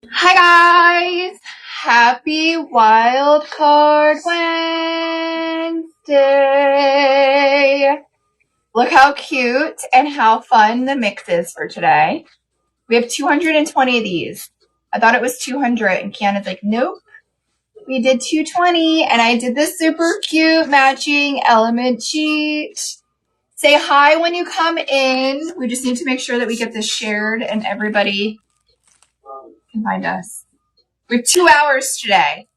Hi guys! Happy Wildcard Wednesday! Look how cute and how fun the mix is for today. We have 220 of these. I thought it was 200 and Kiana's like, nope. We did 220 and I did this super cute matching element sheet. Say hi when you come in. We just need to make sure that we get this shared and everybody can find us. We have 2 hours today.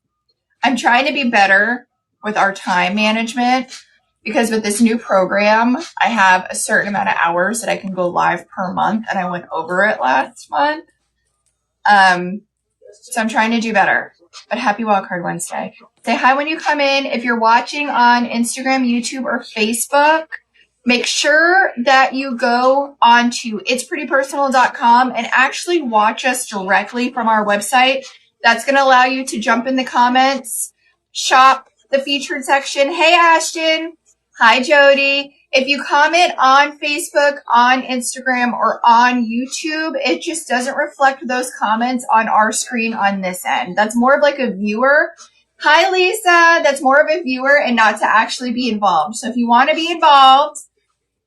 I'm trying to be better with our time management because with this new program, I have a certain amount of hours that I can go live per month, and I went over it last month. So I'm trying to do better. But happy Wildcard Wednesday. Say hi when you come in. If you're watching on Instagram, YouTube, or Facebook, make sure that you go onto itsprettypersonal.com and actually watch us directly from our website. That's going to allow you to jump in the comments, shop the featured section. Hey, Ashton. Hi, Jody. If you comment on Facebook, on Instagram, or on YouTube, it just doesn't reflect those comments on our screen on this end. That's more of like a viewer. Hi, Lisa. That's more of a viewer and not to actually be involved. So if you want to be involved,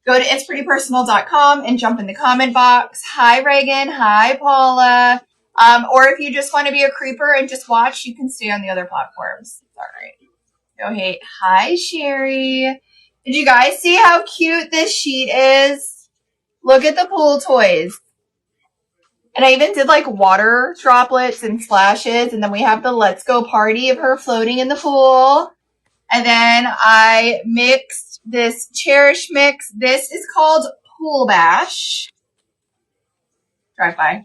go to itsprettypersonal.com and jump in the comment box. Hi, Reagan. Hi, Paula. Or if you just want to be a creeper and just watch, you can stay on the other platforms. It's all right. No hate. Hi, Sherry. Did you guys see how cute this sheet is? Look at the pool toys. And I even did like water droplets and splashes. And then we have the let's go party of her floating in the pool. And then I mixed this Cherish mix. This is called Pool Bash. Drive by.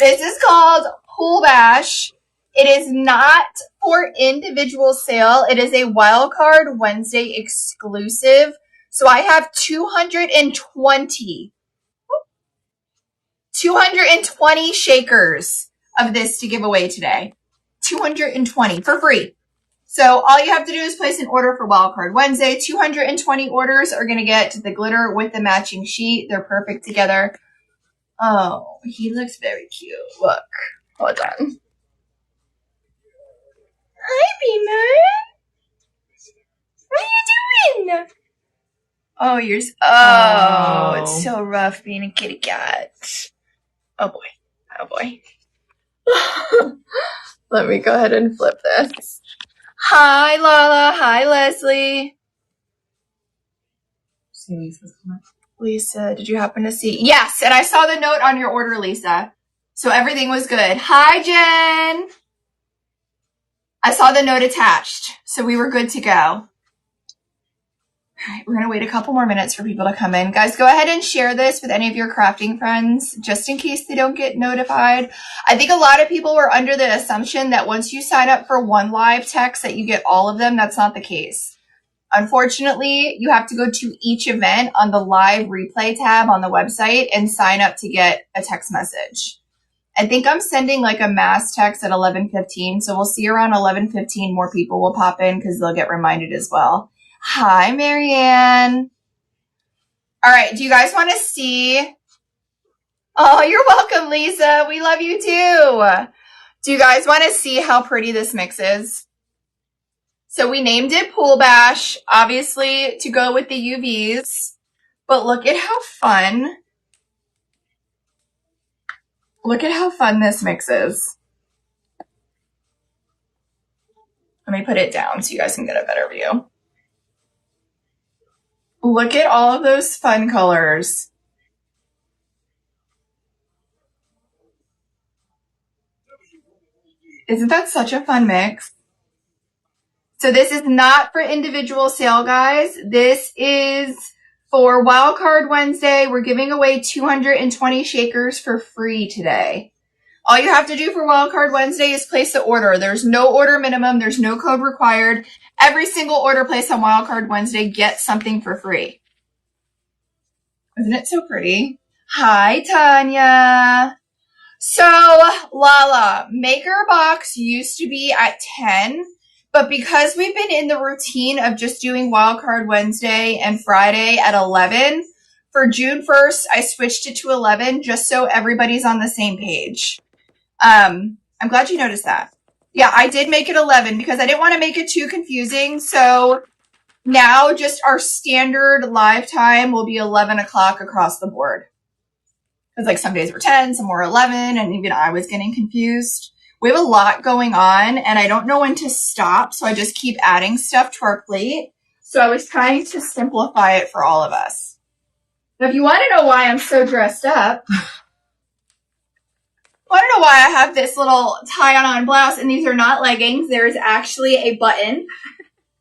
This is called Pool Bash. It is not for individual sale. It is a Wildcard Wednesday exclusive. So I have 220 shakers of this to give away today. 220 for free. So all you have to do is place an order for Wildcard Wednesday. 220 orders are going to get the glitter with the matching sheet. They're perfect together. Oh, he looks very cute. Look. Hold on. Hi, Beamer. What are you doing? Oh, it's so rough being a kitty cat. Oh, boy. Oh, boy. Let me go ahead and flip this. Hi, Lala. Hi, Leslie. See Lisa's comment? Lisa, did you happen to see? Yes, and I saw the note on your order, Lisa. So everything was good. Hi, Jen. I saw the note attached, so we were good to go. All right, we're going to wait a couple more minutes for people to come in. Guys, go ahead and share this with any of your crafting friends, just in case they don't get notified. I think a lot of people were under the assumption that once you sign up for one live text that you get all of them. That's not the case. Unfortunately, you have to go to each event on the live replay tab on the website and sign up to get a text message. I think I'm sending like a mass text at 11:15, so we'll see around 11:15 more people will pop in because they'll get reminded as well. Hi, Marianne. All right, do you guys want to see? Oh, you're welcome, Lisa. We love you too. Do you guys want to see how pretty this mix is? So we named it Pool Bash, obviously to go with the UVs, but look at how fun. Look at how fun this mix is. Let me put it down so you guys can get a better view. Look at all of those fun colors. Isn't that such a fun mix? So this is not for individual sale, guys. This is for Wildcard Wednesday. We're giving away 220 shakers for free today. All you have to do for Wildcard Wednesday is place the order. There's no order minimum. There's no code required. Every single order placed on Wildcard Wednesday gets something for free. Isn't it so pretty? Hi, Tanya. So, Lala, Maker Box used to be at 10. But because we've been in the routine of just doing Wildcard Wednesday and Friday at 11, for June 1st, I switched it to 11 just so everybody's on the same page. I'm glad you noticed that. Yeah, I did make it 11 because I didn't want to make it too confusing. So now just our standard live time will be 11 o'clock across the board. Because like some days were 10, some were 11, and even I was getting confused. We have a lot going on, and I don't know when to stop, so I just keep adding stuff to our plate. So I was trying to simplify it for all of us. Now, if you want to know why I'm so dressed up, want to know why I have this little tie-on blouse, and these are not leggings. There is actually a button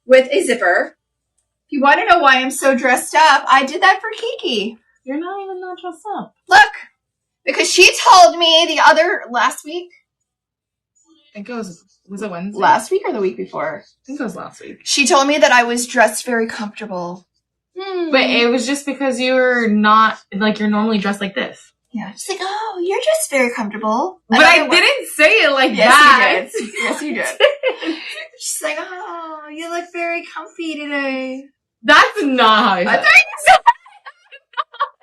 with a zipper. If you want to know why I'm so dressed up, I did that for Kiki. You're not even that dressed up. Look, because she told me last week. I think was it Wednesday? Last week or the week before? I think it was last week. She told me that I was dressed very comfortable. But it was just because you were not, like, you're normally dressed like this. Yeah. She's like, oh, you're just very comfortable. But I didn't say it like that. You did. Yes, you did. She's like, oh, you look very comfy today. That's not how I said it.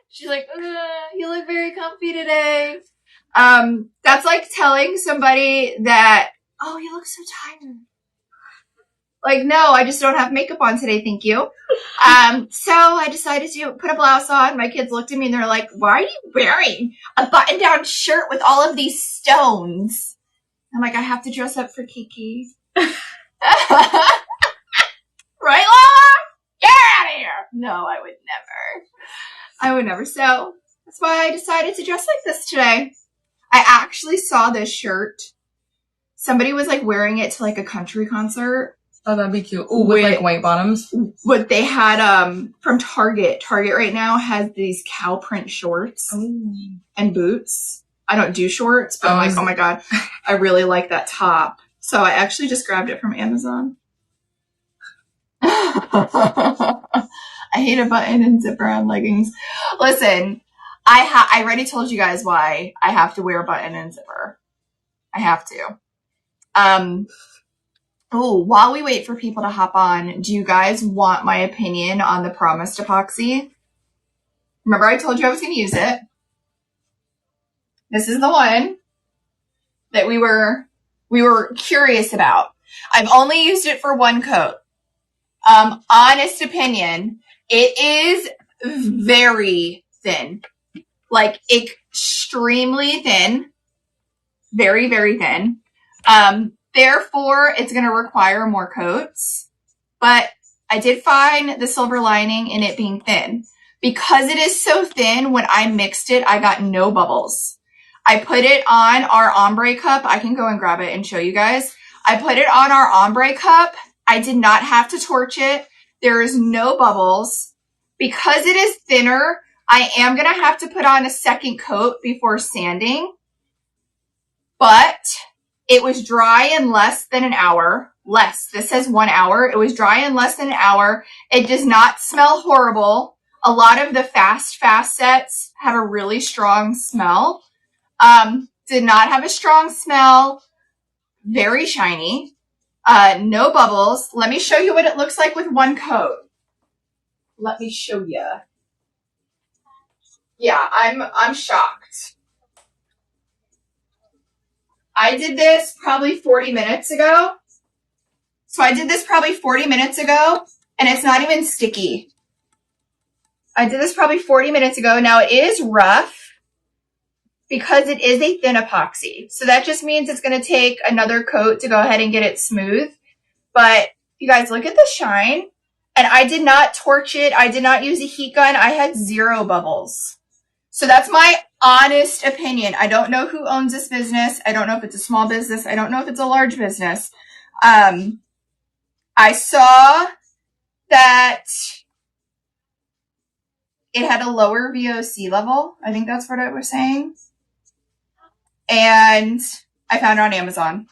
She's like, you look very comfy today. That's like telling somebody that, oh, you look so tired. Like, no, I just don't have makeup on today, thank you. So I decided to put a blouse on. My kids looked at me and they're like, why are you wearing a button-down shirt with all of these stones? I'm like, I have to dress up for Kiki. Right, Lola? Get out of here! No, I would never. So that's why I decided to dress like this today. I actually saw this shirt. Somebody was like wearing it to like a country concert. Oh, that'd be cute. Ooh, with like white bottoms. What they had from Target. Target right now has these cow print shorts and boots. I don't do shorts, but I'm like, oh my God, I really like that top. So I actually just grabbed it from Amazon. I hate a button and zipper on leggings. Listen, I already told you guys why I have to wear a button and zipper. I have to. While we wait for people to hop on, do you guys want my opinion on the Promised epoxy? Remember I told you I was going to use it. This is the one that we were curious about. I've only used it for one coat. Honest opinion, it is very thin. Like extremely thin. Very, very thin. Therefore, it's going to require more coats, but I did find the silver lining in it being thin. Because it is so thin, when I mixed it, I got no bubbles. I put it on our ombre cup. I can go and grab it and show you guys. I put it on our ombre cup. I did not have to torch it. There is no bubbles. Because it is thinner, I am going to have to put on a second coat before sanding. But it was dry in less than an hour. This says 1 hour. It was dry in less than an hour. It does not smell horrible. A lot of the fast sets have a really strong smell. Did not have a strong smell. Very shiny. No bubbles. Let me show you what it looks like with one coat. Let me show you. Yeah, I'm shocked. I did this probably 40 minutes ago. And it's not even sticky. I did this probably 40 minutes ago. Now it is rough because it is a thin epoxy. So that just means it's going to take another coat to go ahead and get it smooth. But you guys, look at the shine. And I did not torch it. I did not use a heat gun. I had 0 bubbles. So that's my honest opinion. I don't know who owns this business. I don't know if it's a small business. I don't know if it's a large business. I saw that it had a lower VOC level. I think that's what it was saying. And I found it on Amazon.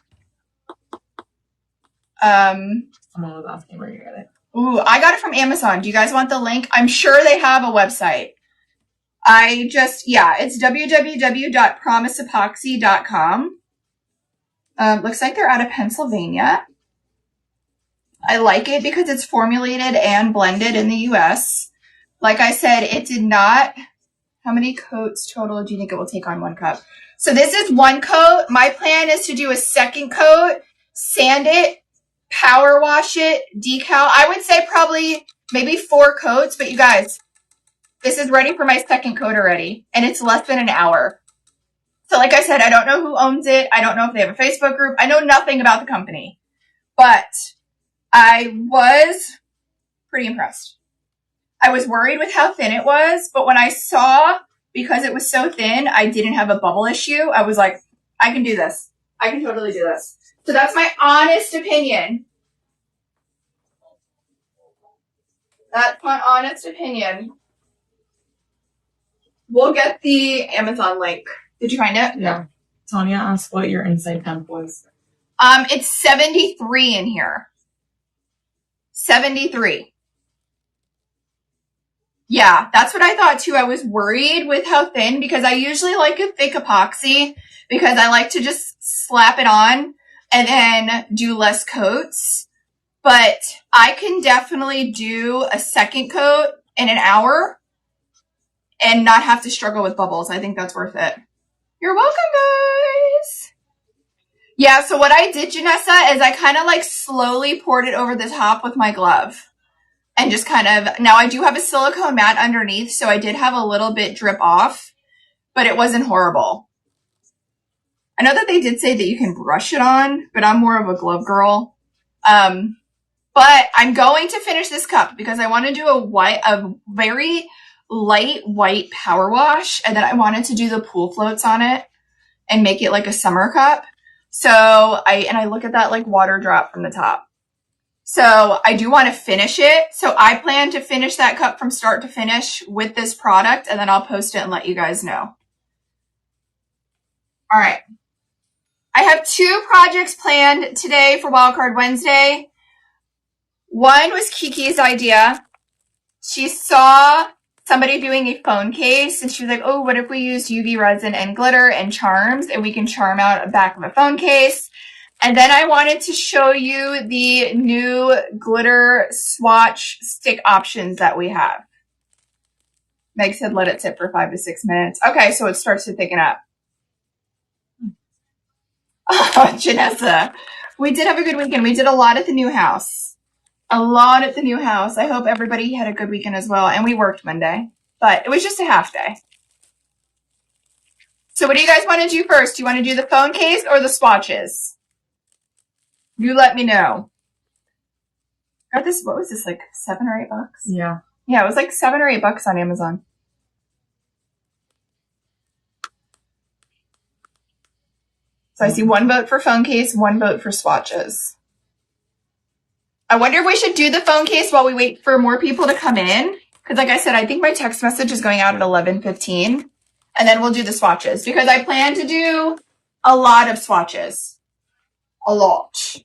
Someone was asking where you got it. Ooh, I got it from Amazon. Do you guys want the link? I'm sure they have a website. It's www.promiseepoxy.com. Looks like they're out of Pennsylvania. I like it because it's formulated and blended in the US. Like I said, it did not How many coats total do you think it will take on 1 cup? So this is 1 coat. My plan is to do a second coat, sand it, power wash it, decal. I would say probably maybe 4 coats, but you guys, this is ready for my second coat already, and it's less than an hour. So like I said, I don't know who owns it. I don't know if they have a Facebook group. I know nothing about the company, but I was pretty impressed. I was worried with how thin it was, but when I saw, because it was so thin, I didn't have a bubble issue. I was like, I can do this. I can totally do this. So that's my honest opinion. That's my honest opinion. We'll get the Amazon link. Did you find it? Yeah. Tanya asked what your inside temp was. It's 73 in here. 73. Yeah, that's what I thought too. I was worried with how thin, because I usually like a thick epoxy because I like to just slap it on and then do less coats. But I can definitely do a second coat in an hour and not have to struggle with bubbles. I think that's worth it. You're welcome, guys. Yeah, so what I did, Janessa, is I kind of like slowly poured it over the top with my glove. And just kind of, now I do have a silicone mat underneath, so I did have a little bit drip off, but it wasn't horrible. I know that they did say that you can brush it on, but I'm more of a glove girl. But I'm going to finish this cup because I want to do a very light white power wash, and then I wanted to do the pool floats on it and make it like a summer cup. So I look at that like water drop from the top. So I do want to finish it. So I plan to finish that cup from start to finish with this product, and then I'll post it and let you guys know. All right. I have 2 projects planned today for Wildcard Wednesday. One was Kiki's idea. She saw somebody doing a phone case, and she was like, oh, what if we use UV resin and glitter and charms, and we can charm out the back of a phone case? And then I wanted to show you the new glitter swatch stick options that we have. Meg said let it sit for 5 to 6 minutes. Okay, so it starts to thicken up. Oh, Janessa. We did have a good weekend. We did a lot at the new house. A lot at the new house. I hope everybody had a good weekend as well. And we worked Monday, but it was just a half day. So what do you guys want to do first? Do you want to do the phone case or the swatches? You let me know. Got this, what was this, like $7 or $8? Yeah. Yeah, it was like $7 or $8 on Amazon. So I see 1 vote for phone case, 1 vote for swatches. I wonder if we should do the phone case while we wait for more people to come in. Because like I said, I think my text message is going out at 11:15. And then we'll do the swatches. Because I plan to do a lot of swatches. A lot.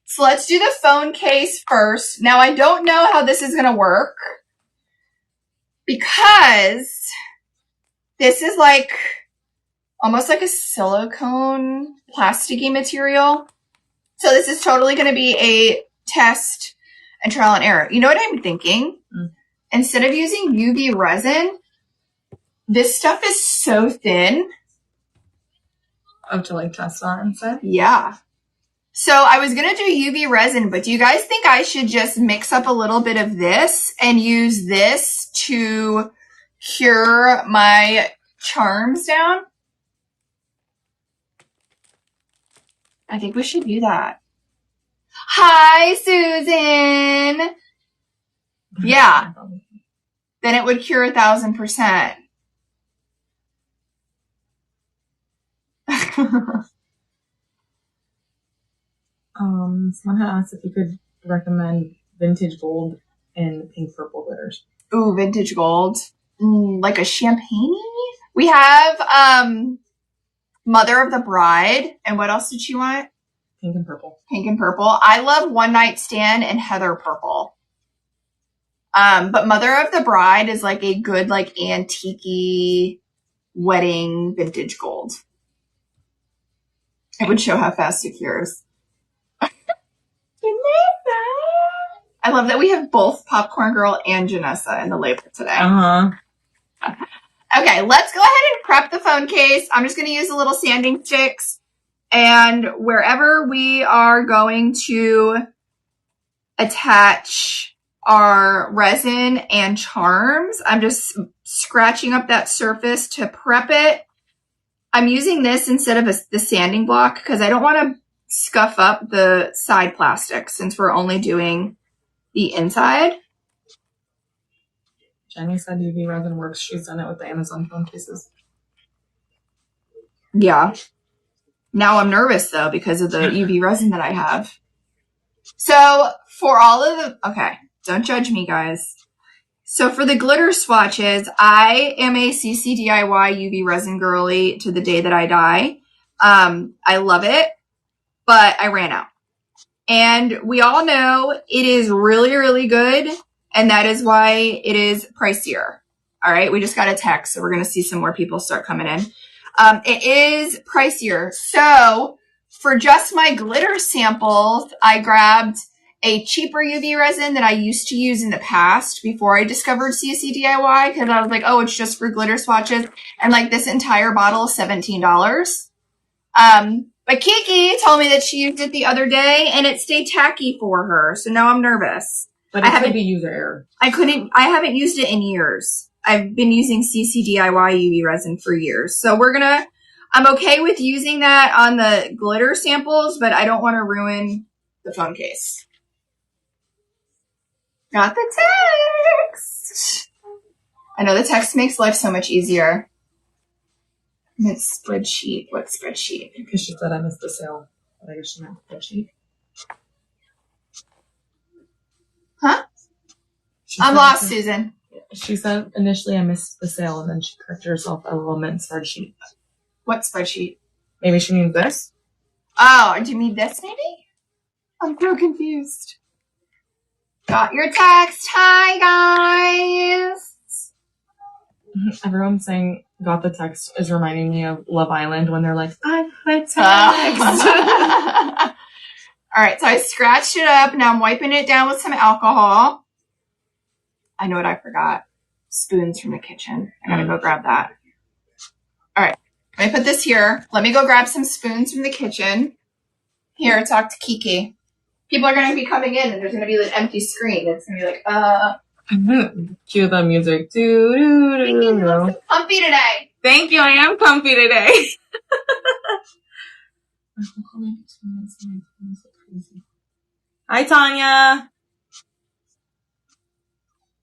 So let's do the phone case first. Now, I don't know how this is going to work because this is like almost like a silicone plasticky material. So this is totally going to be a test and trial and error. You know what I'm thinking? Instead of using UV resin, this stuff is so thin. Oh, to like test on and stuff? Yeah. So I was going to do UV resin, but do you guys think I should just mix up a little bit of this and use this to cure my charms down? I think we should do that. Hi, Susan. Yeah. Then it would cure 1,000%. Someone had asked if you could recommend vintage gold and pink purple glitters. Ooh, vintage gold. Like a champagne? We have Mother of the Bride. And what else did she want? Pink and purple. Pink and purple. I love One Night Stand and Heather Purple. But Mother of the Bride is like a good, like, antique-y wedding vintage gold. It would show how fast it cures. I love that we have both Popcorn Girl and Janessa in the label today. Uh-huh. Okay, let's go ahead and prep the phone case. I'm just going to use the little sanding sticks. And wherever we are going to attach our resin and charms, I'm just scratching up that surface to prep it. I'm using this instead of the sanding block because I don't want to scuff up the side plastic since we're only doing the inside. Jenny said UV resin works. She's done it with the Amazon phone cases. Yeah. Now I'm nervous though because of the UV resin that I have. So for all of the, okay, don't judge me guys. So for the glitter swatches, I am a CC DIY UV resin girly to the day that I die. I love it, but I ran out. And we all know it is really, really good. And that is why it is pricier. All right. We just got a text. So we're going to see some more people start coming in. It is pricier. So for just my glitter samples, I grabbed a cheaper UV resin that I used to use in the past before I discovered CC DIY because I was like, oh, it's just for glitter swatches. And like this entire bottle is $17. But Kiki told me that she used it the other day and it stayed tacky for her. So now I'm nervous. But it could be user error. I haven't used it in years. I've been using CC DIY UV resin for years. So I'm okay with using that on the glitter samples, but I don't want to ruin the phone case. Got the text. I know the text makes life so much easier. It's spreadsheet. What spreadsheet? Because she said I missed the sale. But I guess she meant spreadsheet. Huh? I'm lost, Susan. She said initially I missed the sale and then she corrected herself. I will meant spreadsheet. What spreadsheet? Maybe she means this? Oh, do you mean this maybe? I'm so confused. Got your text. Hi, guys. Everyone saying got the text is reminding me of Love Island when they're like, I got text. All right, so I scratched it up. Now I'm wiping it down with some alcohol. I know what I forgot. Spoons from the kitchen. I gotta go grab that. All right, let me put this here. Let me go grab some spoons from the kitchen. Here, talk to Kiki. People are gonna be coming in and there's gonna be an empty screen. It's gonna be like, Cue the music. Do. Comfy today. Thank you, I am comfy today. Hi, Tanya.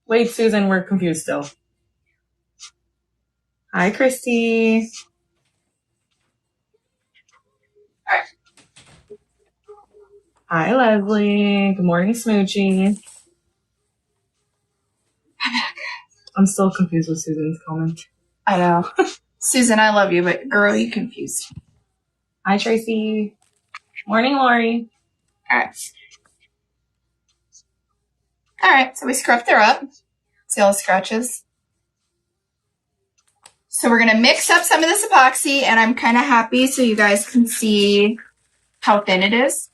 Wait, Susan, we're confused still. Hi, Christy. All right. Hi, Leslie. Good morning, Smoochie. I'm still confused with Susan's comment. I know. Susan, I love you, but girl, you confused. Hi, Tracy. Morning, Lori. All right. All right, so we scrubbed her up. See all the scratches? So we're going to mix up some of this epoxy, and I'm kind of happy so you guys can see how thin it is.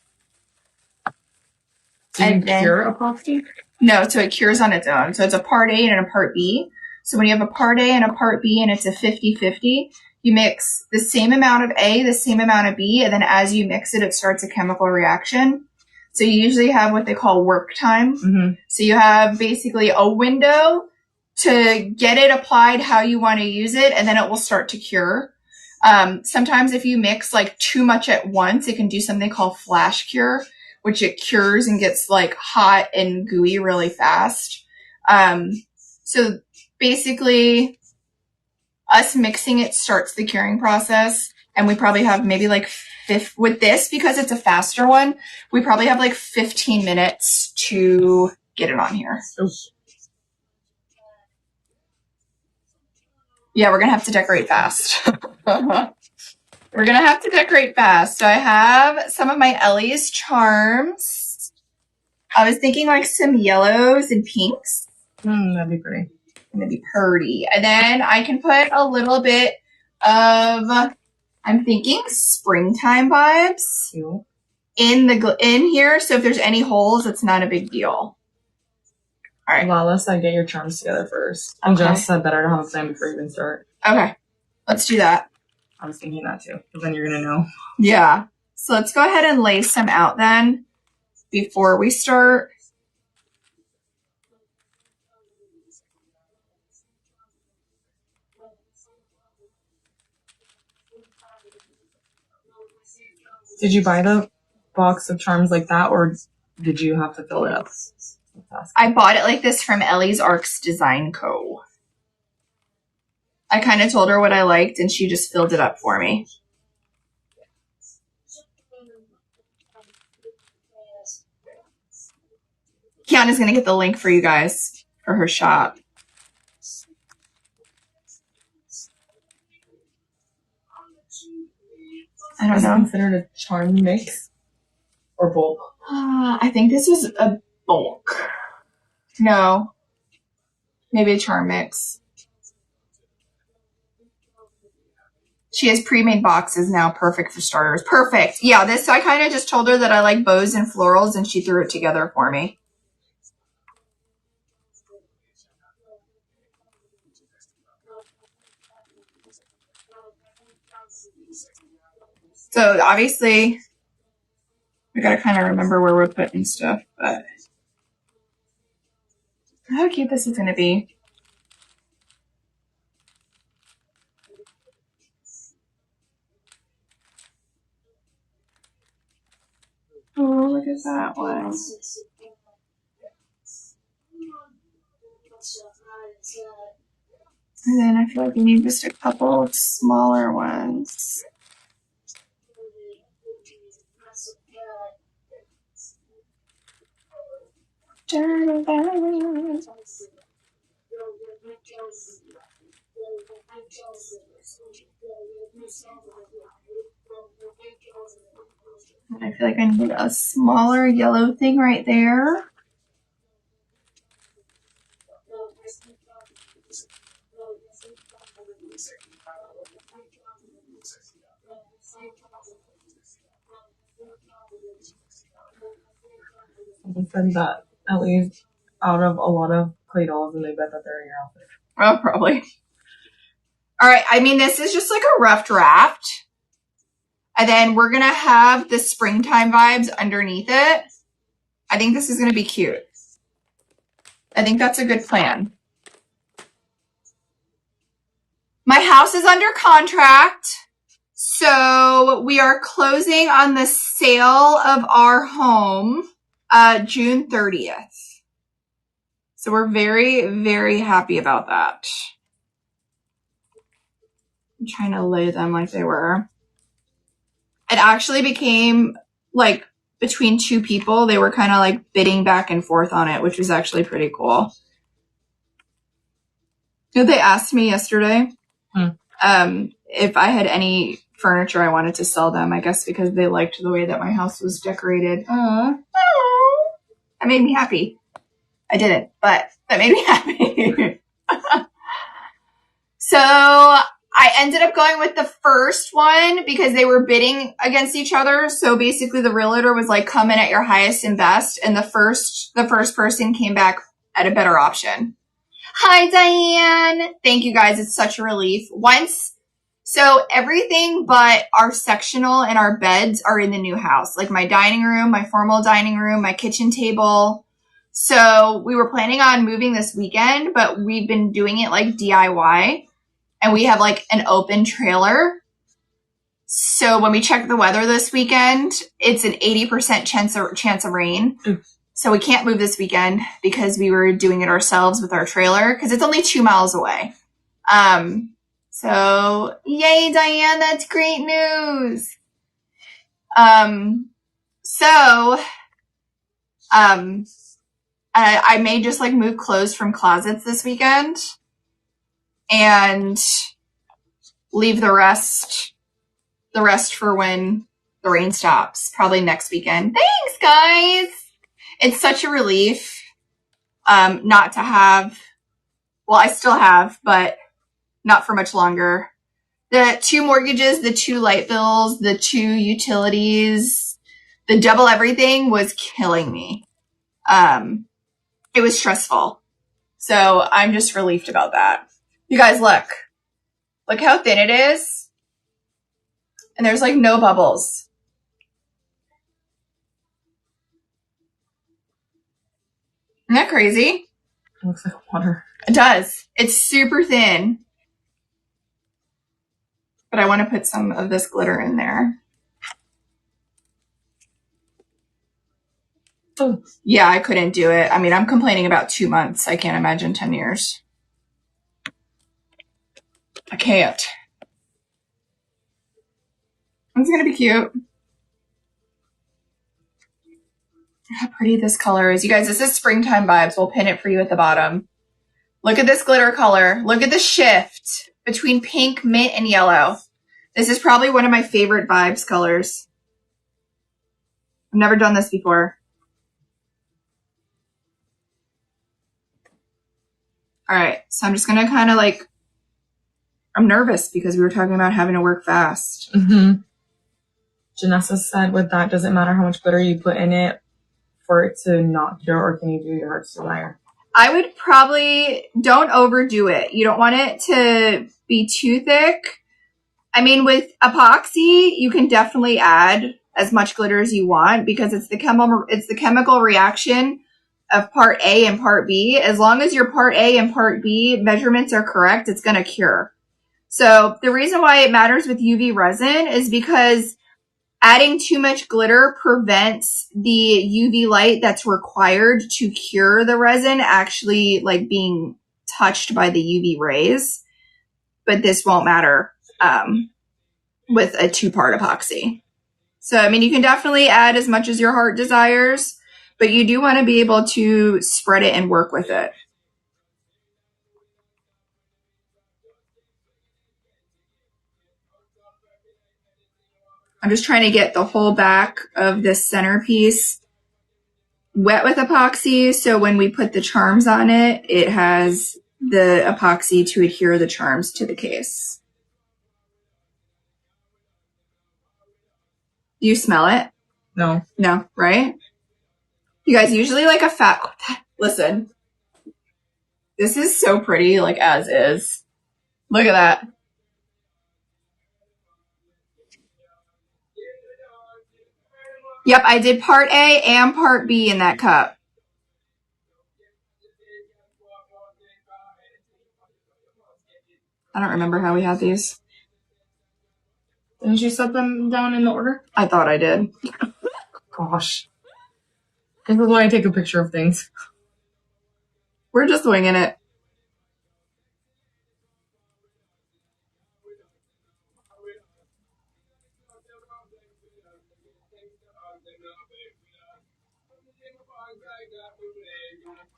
Do you cure epoxy? No, so it cures on its own. So it's a part A and a part B. So when you have a part A and a part B and it's a 50-50, you mix the same amount of A, the same amount of B, and then as you mix it, it starts a chemical reaction. So you usually have what they call work time. Mm-hmm. So you have basically a window to get it applied how you want to use it, and then it will start to cure. Sometimes if you mix like too much at once, it can do something called flash cure, which it cures and gets like hot and gooey really fast. So basically us mixing it starts the curing process. And we probably have maybe like with this, because it's a faster one, we probably have like 15 minutes to get it on here. Yeah, we're going to have to decorate fast. We're going to have to decorate fast. So I have some of my Ellie's charms. I was thinking like some yellows and pinks. That'd be pretty. That'd be pretty. And then I can put a little bit of, I'm thinking springtime vibes in here. So if there's any holes, it's not a big deal. All right. Lala said get your charms together first. And Jess said better to have a plan before you even start. Okay, let's do that. I was thinking that too, because then you're going to know. Yeah. So let's go ahead and lace them out then before we start. Did you buy the box of charms like that, or did you have to fill it up? I bought it like this from Ellie's Arcs Design Co. I kind of told her what I liked, and she just filled it up for me. Kiana's going to get the link for you guys for her shop. I don't know. Is it considered a charm mix or bulk? I think this was a bulk. No. Maybe a charm mix. She has pre-made boxes now, perfect for starters. Perfect. Yeah, this, I kind of just told her that I like bows and florals, and she threw it together for me. So obviously, we gotta kind of remember where we're putting stuff, but how cute this is gonna be. Oh, look at that one. And then I feel like we need just a couple of smaller ones. I feel like I need a smaller yellow thing right there. Someone said that at least out of a lot of clay dolls, and they bet that they're in your outfit. Oh, probably. All right. I mean, this is just like a rough draft. And then we're going to have the springtime vibes underneath it. I think this is going to be cute. I think that's a good plan. My house is under contract. So we are closing on the sale of our home June 30th. So we're very, very happy about that. I'm trying to lay them like they were. It actually became like between two people. They were kind of like bidding back and forth on it, which was actually pretty cool. You know, they asked me yesterday if I had any furniture I wanted to sell them, I guess because they liked the way that my house was decorated. That made me happy. I didn't, but that made me happy. So I ended up going with the first one because they were bidding against each other. So basically the realtor was like, come in at your highest and best. And the first person came back at a better option. Hi, Diane. Thank you guys. It's such a relief. So everything but our sectional and our beds are in the new house, like my dining room, my formal dining room, my kitchen table. So we were planning on moving this weekend, but we've been doing it like DIY, and we have like an open trailer. So when we check the weather this weekend, it's an 80% chance of rain. So we can't move this weekend because we were doing it ourselves with our trailer because it's only 2 miles away. So yay, Diane, that's great news. I may just like move clothes from closets this weekend and leave the rest for when the rain stops, probably next weekend. Thanks, guys. It's such a relief not to have, well, I still have, but not for much longer. The 2 mortgages, the 2 light bills, the 2 utilities, the double everything was killing me. It was stressful. So I'm just relieved about that. You guys, look. Look how thin it is. And there's like no bubbles. Isn't that crazy? It looks like water. It does. It's super thin. But I want to put some of this glitter in there. Oh. Yeah, I couldn't do it. I mean, I'm complaining about 2 months. I can't imagine 10 years. I can't. It's going to be cute. How pretty this color is. You guys, this is springtime vibes. We'll pin it for you at the bottom. Look at this glitter color. Look at the shift between pink, mint, and yellow. This is probably one of my favorite vibes colors. I've never done this before. All right, so I'm just going to kind of like, I'm nervous because we were talking about having to work fast. Mm-hmm. Janessa said with that, doesn't matter how much glitter you put in it for it to not cure, or can you do your heart's desire? I would probably, don't overdo it. You don't want it to be too thick. I mean, with epoxy, you can definitely add as much glitter as you want because it's the chemical reaction of part A and part B. As long as your part A and part B measurements are correct, it's going to cure. So the reason why it matters with UV resin is because adding too much glitter prevents the UV light that's required to cure the resin actually like being touched by the UV rays. But this won't matter with a 2-part epoxy. So, I mean, you can definitely add as much as your heart desires, but you do want to be able to spread it and work with it. I'm just trying to get the whole back of this centerpiece wet with epoxy, so when we put the charms on it, it has the epoxy to adhere the charms to the case. Do you smell it? No. No, right? You guys, usually like a fat... Listen. This is so pretty, like as is. Look at that. Yep, I did part A and part B in that cup. I don't remember how we had these. Didn't you set them down in the order? I thought I did. Gosh. This is why I take a picture of things. We're just winging it.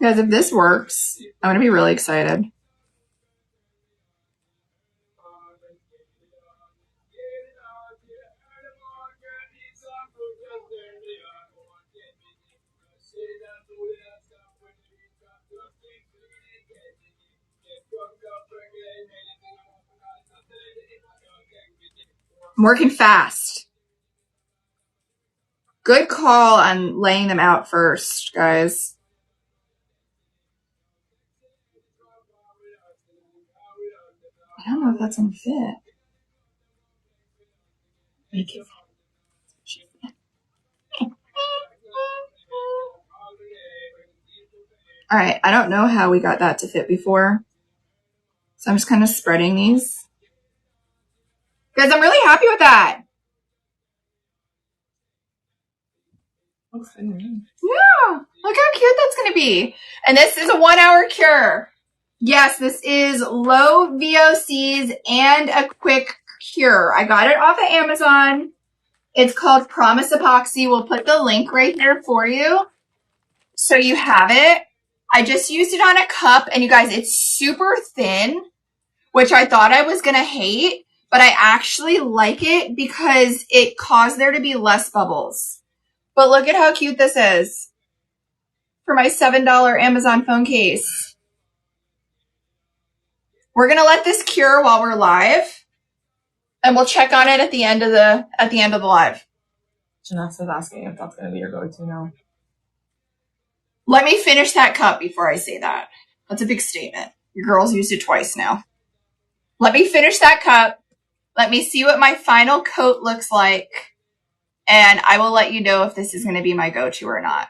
Guys, if this works, I'm going to be really excited. I'm working fast. Good call on laying them out first, guys. I don't know if that's gonna fit. Make it. All right, I don't know how we got that to fit before. So I'm just kind of spreading these. Guys, I'm really happy with that. Looks good to me. Yeah, look how cute that's going to be. And this is a 1-hour cure. Yes, this is low VOCs and a quick cure. I got it off of Amazon. It's called Promise Epoxy. We'll put the link right here for you so you have it. I just used it on a cup, and you guys, it's super thin, which I thought I was going to hate, but I actually like it because it caused there to be less bubbles. But look at how cute this is for my $7 Amazon phone case. We're going to let this cure while we're live, and we'll check on it at the end of the live. Janessa's asking if that's going to be your go-to now. Let me finish that cup before I say that. That's a big statement. Your girl's used it twice now. Let me finish that cup. Let me see what my final coat looks like. And I will let you know if this is going to be my go-to or not.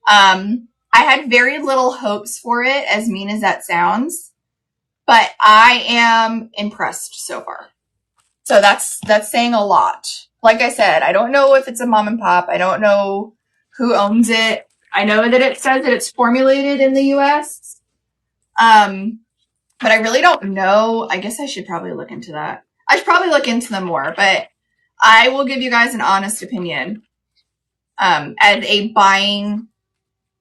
I had very little hopes for it, as mean as that sounds, but I am impressed so far. So that's saying a lot. Like I said, I don't know if it's a mom and pop. I don't know who owns it. I know that it says that it's formulated in the US. But I really don't know. I guess I should probably look into that. I should probably look into them more, but I will give you guys an honest opinion. As a buying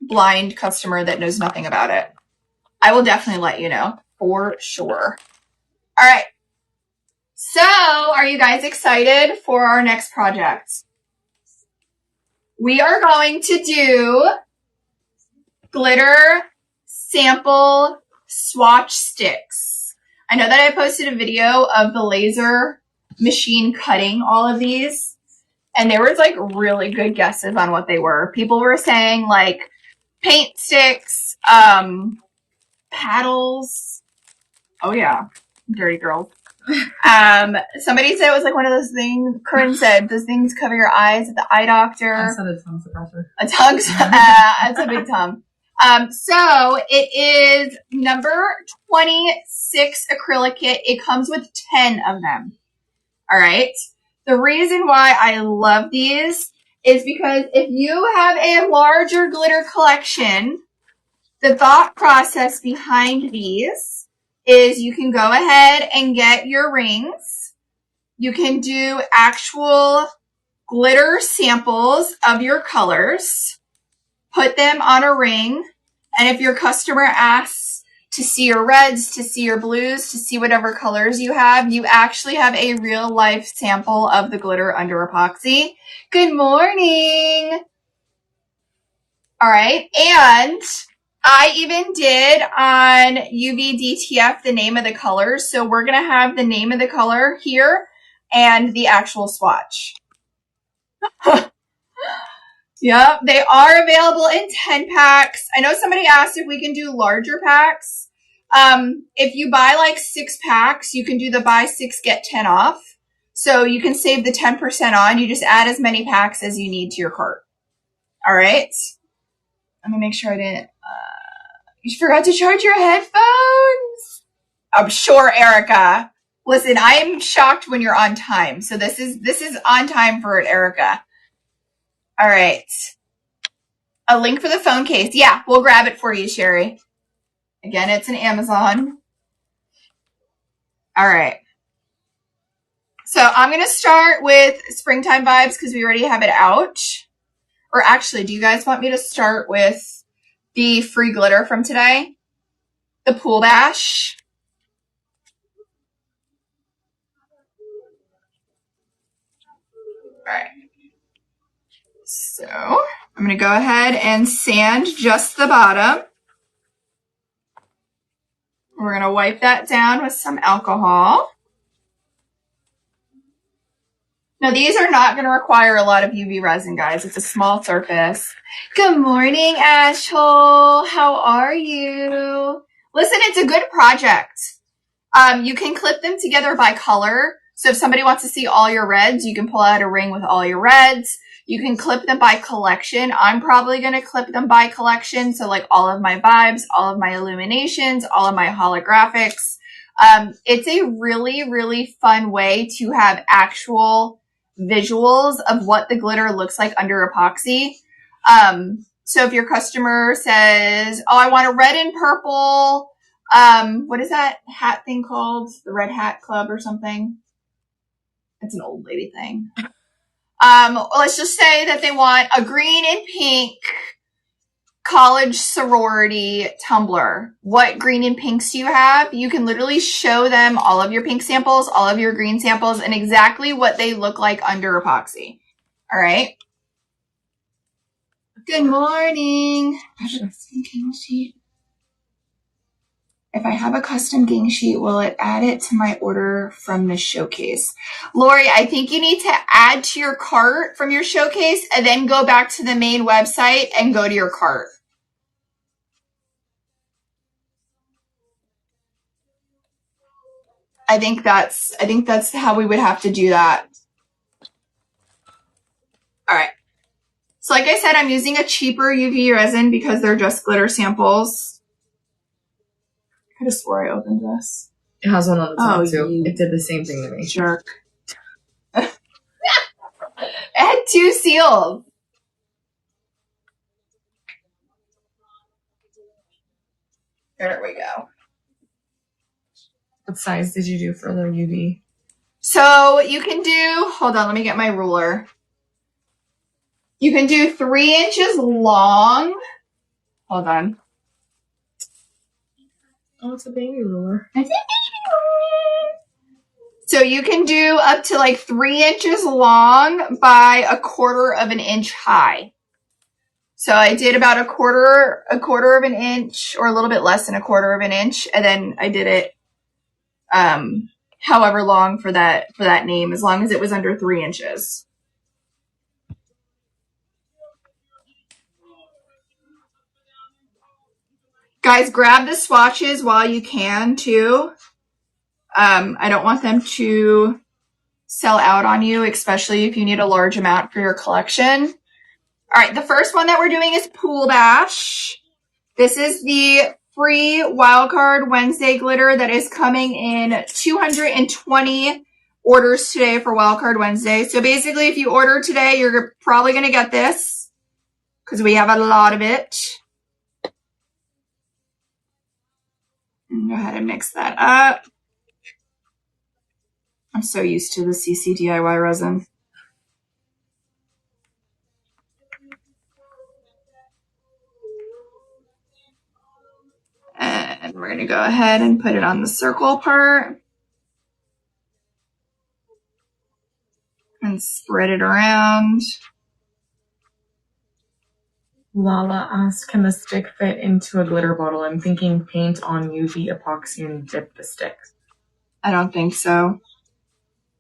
blind customer that knows nothing about it, I will definitely let you know for sure. All right. So are you guys excited for our next project? We are going to do glitter sample swatch sticks. I know that I posted a video of the laser machine cutting all of these, and there was like really good guesses on what they were. People were saying like paint sticks, paddles. Oh yeah, dirty girl. Somebody said it was like one of those things. Corinne said those things cover your eyes at the eye doctor. I said a tongue suppressor. A tongue. That's a big tongue. So it is number 26 acrylic kit. It comes with 10 of them. All right. The reason why I love these is because if you have a larger glitter collection, the thought process behind these is you can go ahead and get your rings. You can do actual glitter samples of your colors, put them on a ring, and if your customer asks to see your reds, to see your blues, to see whatever colors you actually have a real life sample of the glitter under epoxy. Good morning. All right. And I even did on UVDTF the name of the colors. So we're going to have the name of the color here and the actual swatch. Yep, they are available in 10 packs. I know somebody asked if we can do larger packs. If you buy like 6 packs, you can do the buy 6, get 10 off. So you can save the 10% on. You just add as many packs as you need to your cart. All right. Let me make sure I didn't. You forgot to charge your headphones. I'm sure, Erica. Listen, I'm shocked when you're on time. So this is on time for it, Erica. All right. A link for the phone case. Yeah, we'll grab it for you, Sherry. Again, it's an Amazon. All right. So I'm going to start with Springtime Vibes because we already have it out. Or actually, do you guys want me to start with the free glitter from today? The Pool Bash. All right. So I'm going to go ahead and sand just the bottom. We're going to wipe that down with some alcohol. Now, these are not going to require a lot of UV resin, guys. It's a small surface. Good morning, Ashhole. How are you? Listen, it's a good project. You can clip them together by color. So if somebody wants to see all your reds, you can pull out a ring with all your reds. You can clip them by collection. I'm probably going to clip them by collection. So like all of my vibes, all of my illuminations, all of my holographics. It's a really, really fun way to have actual visuals of what the glitter looks like under epoxy. So if your customer says, oh, I want a red and purple, what is that hat thing called? The Red Hat Club or something? It's an old lady thing. Let's just say that they want a green and pink college sorority tumbler. What green and pinks do you have? You can literally show them all of your pink samples, all of your green samples, and exactly what they look like under epoxy. All right. Good morning. If I have a custom gang sheet, will it add it to my order from the showcase? Lori, I think you need to add to your cart from your showcase and then go back to the main website and go to your cart. I think that's how we would have to do that. All right. So like I said, I'm using a cheaper UV resin because they're just glitter samples. I could have swore I opened this. It has one on the top too. You it did the same thing to me. Jerk. It had 2 seals. There we go. What size did you do for the UV? So you can do, hold on, let me get my ruler. You can do 3 inches long. Hold on. Oh, it's a baby ruler. It's a baby ruler. So you can do up to like 3 inches long by 1/4 of an inch high. So I did about a quarter of an inch, or a little bit less than 1/4 of an inch, and then I did it however long for that name, as long as it was under 3 inches. Guys, grab the swatches while you can too. I don't want them to sell out on you, especially if you need a large amount for your collection. All right, the first one that we're doing is Pool Bash. This is the free Wildcard Wednesday glitter that is coming in 220 orders today for Wildcard Wednesday. So basically, if you order today, you're probably going to get this because we have a lot of it. Go ahead and mix that up. I'm so used to the CC DIY resin. And we're going to go ahead and put it on the circle part. And spread it around. Lala asked, can the stick fit into a glitter bottle? I'm thinking paint on UV epoxy and dip the sticks. I don't think so.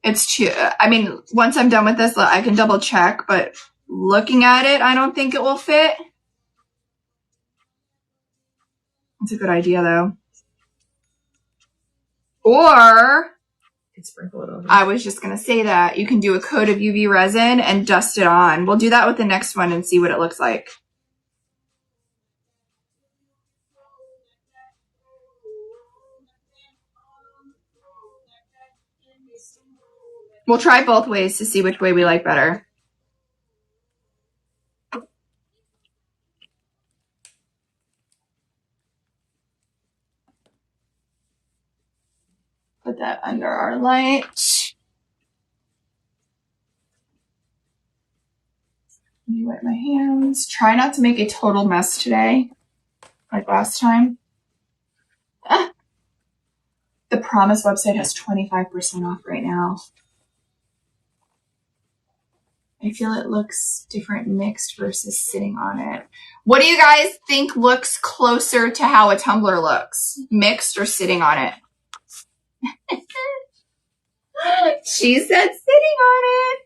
It's too, I mean, once I'm done with this, I can double check, but looking at it, I don't think it will fit. That's a good idea though. Or, sprinkle it over. I was just going to say that you can do a coat of UV resin and dust it on. We'll do that with the next one and see what it looks like. We'll try both ways to see which way we like better. Put that under our light. Let me wipe my hands. Try not to make a total mess today, like last time. Ah. The Promise website has 25% off right now. I feel it looks different mixed versus sitting on it. What do you guys think looks closer to how a tumbler looks? Mixed or sitting on it? She said sitting on it.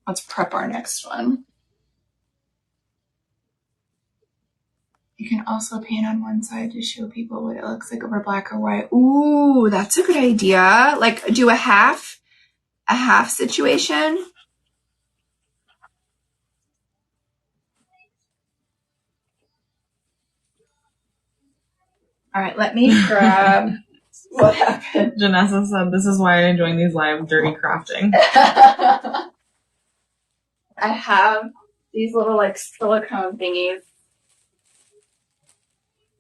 Let's prep our next one. You can also paint on one side to show people what it looks like over black or white. Ooh, that's a good idea. Like do a half situation. All right, let me grab what happened. Janessa said, this is why I join these live dirty crafting. I have these little like silicone thingies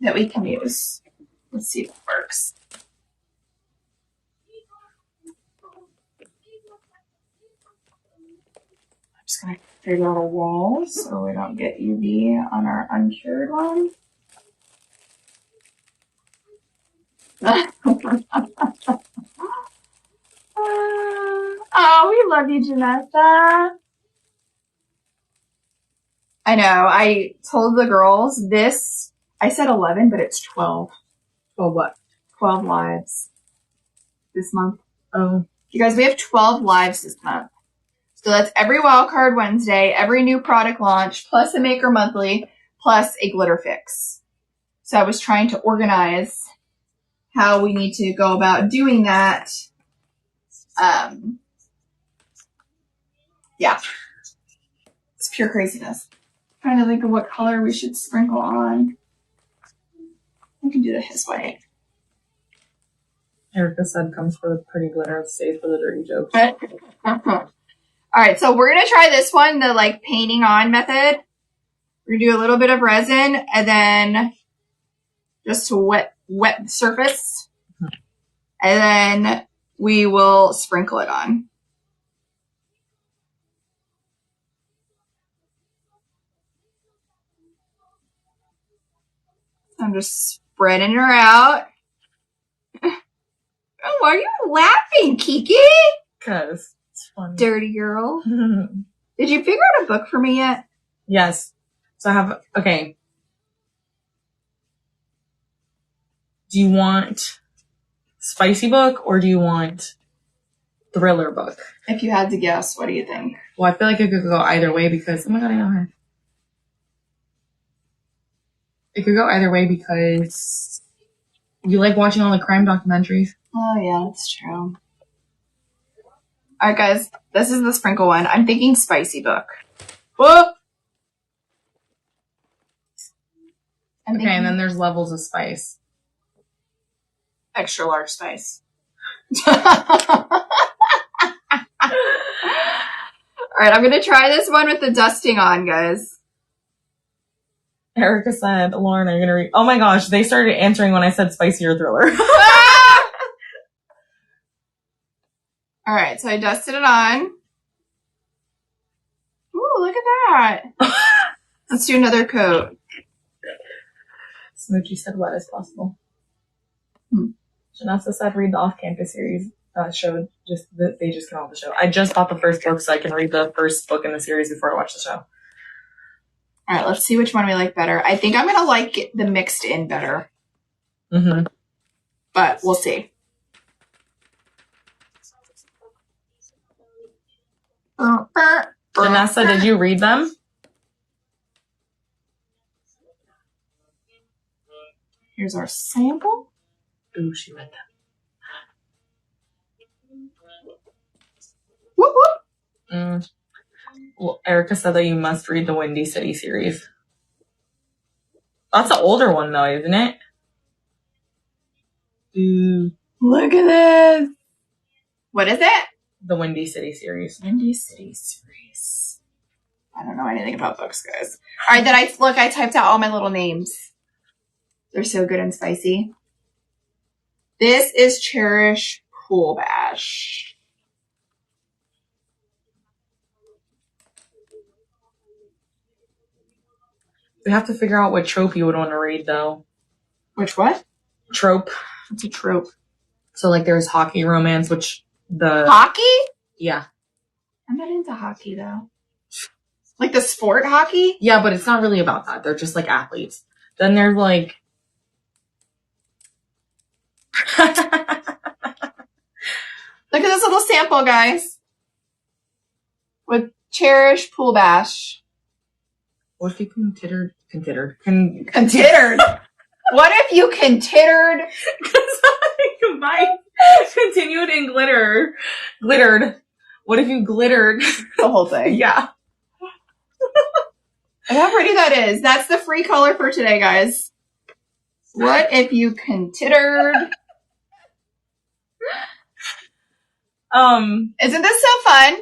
that we can use. Let's see if it works. I'm just going to clear the little walls so we don't get UV on our uncured one. Oh, we love you, Janessa. I know. I told the girls this. I said 11, but it's 12. 12 what? 12 lives this month. Oh. You guys, we have 12 lives this month. So that's every Wildcard Wednesday, every new product launch, plus a Maker Monthly, plus a glitter fix. So I was trying to organize how we need to go about doing that. Yeah. It's pure craziness. I'm trying to think of what color we should sprinkle on. We can do it his way. Erica said comes for the pretty glitter, stays for the dirty jokes. All right, so we're going to try this one, the like painting on method. We're going to do a little bit of resin and then just to wet the surface. And then we will sprinkle it on. I'm just spreading her out. Oh, why are you laughing, Kiki? Because it's funny. Dirty girl. Did you figure out a book for me yet? Yes. So I have, okay. Do you want spicy book or do you want thriller book? If you had to guess, what do you think? Well, I feel like it could go either way because, oh my God, I know her. It could go either way because you like watching all the crime documentaries. Oh, yeah, that's true. All right, guys, this is the sprinkle one. I'm thinking spicy book. Whoa! Okay, and then there's levels of spice. Extra large spice. All right, I'm going to try this one with the dusting on, guys. Erica said, Lauren, are you going to read? Oh my gosh, they started answering when I said spicy or thriller. All right, so I dusted it on. Ooh, look at that. Let's do another coat. Smoochie said wet as possible. Janessa said read the off-campus series show. They just came out with the show. I just bought the first book so I can read the first book in the series before I watch the show. All right, let's see which one we like better. I think I'm going to like the mixed in better. Mm-hmm. But we'll see. Janessa, did you read them? Here's our sample. Ooh, she read them. Whoop, whoop. Well, Erica said that you must read the Windy City series. That's an older one, though, isn't it? Ooh. Look at this. What is it? The Windy City series. Windy City series. I don't know anything about books, guys. All right, then I typed out all my little names. They're so good and spicy. This is Cherish Pool Bash. We have to figure out what trope you would want to read, though. Which what? Trope. What's a trope? So, like, there's hockey romance, which the... Hockey? Yeah. I'm not into hockey, though. Like the sport hockey? Yeah, but it's not really about that. They're just, like, athletes. Then there's, like... Look at this little sample, guys. With Cherish Pool Bash. What if you considered? What if you contittered? Because I combined continued and glittered. What if you glittered? The whole thing. Yeah. And how pretty that is. That's the free color for today, guys. What if you contittered? Isn't this so fun?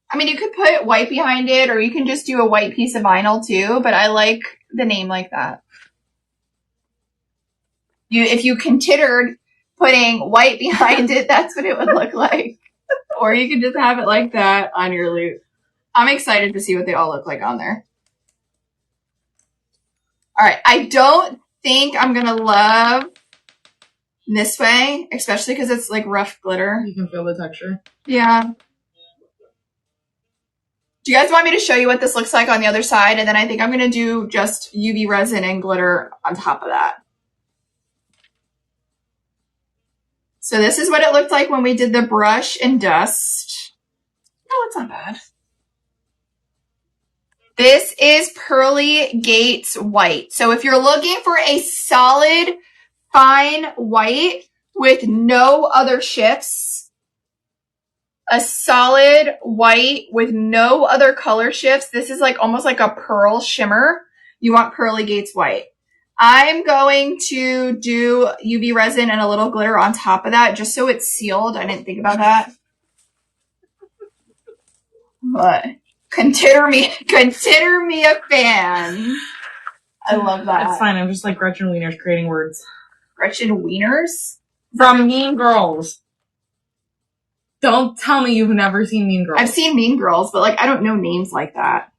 I mean, you could put white behind it, or you can just do a white piece of vinyl too, but I like the name like that. If you considered putting white behind it, that's what it would look like. Or you could just have it like that on your loop. I'm excited to see what they all look like on there. All right, I don't think I'm going to love this way, especially because it's like rough glitter. You can feel the texture. Yeah. Do you guys want me to show you what this looks like on the other side? And then I think I'm going to do just UV resin and glitter on top of that. So this is what it looked like when we did the brush and dust. Oh, that's not bad. This is Pearly Gates White. So if you're looking for a solid, fine white with no other shifts, a solid white with no other color shifts, this is like almost like a pearl shimmer. You want Pearly Gates White. I'm going to do UV resin and a little glitter on top of that just so it's sealed. I didn't think about that. But consider me a fan. I love that. It's fine. I'm just like Gretchen Wieners creating words. Gretchen Wieners? From Mean Girls. Don't tell me you've never seen Mean Girls. I've seen Mean Girls, but like I don't know names like that.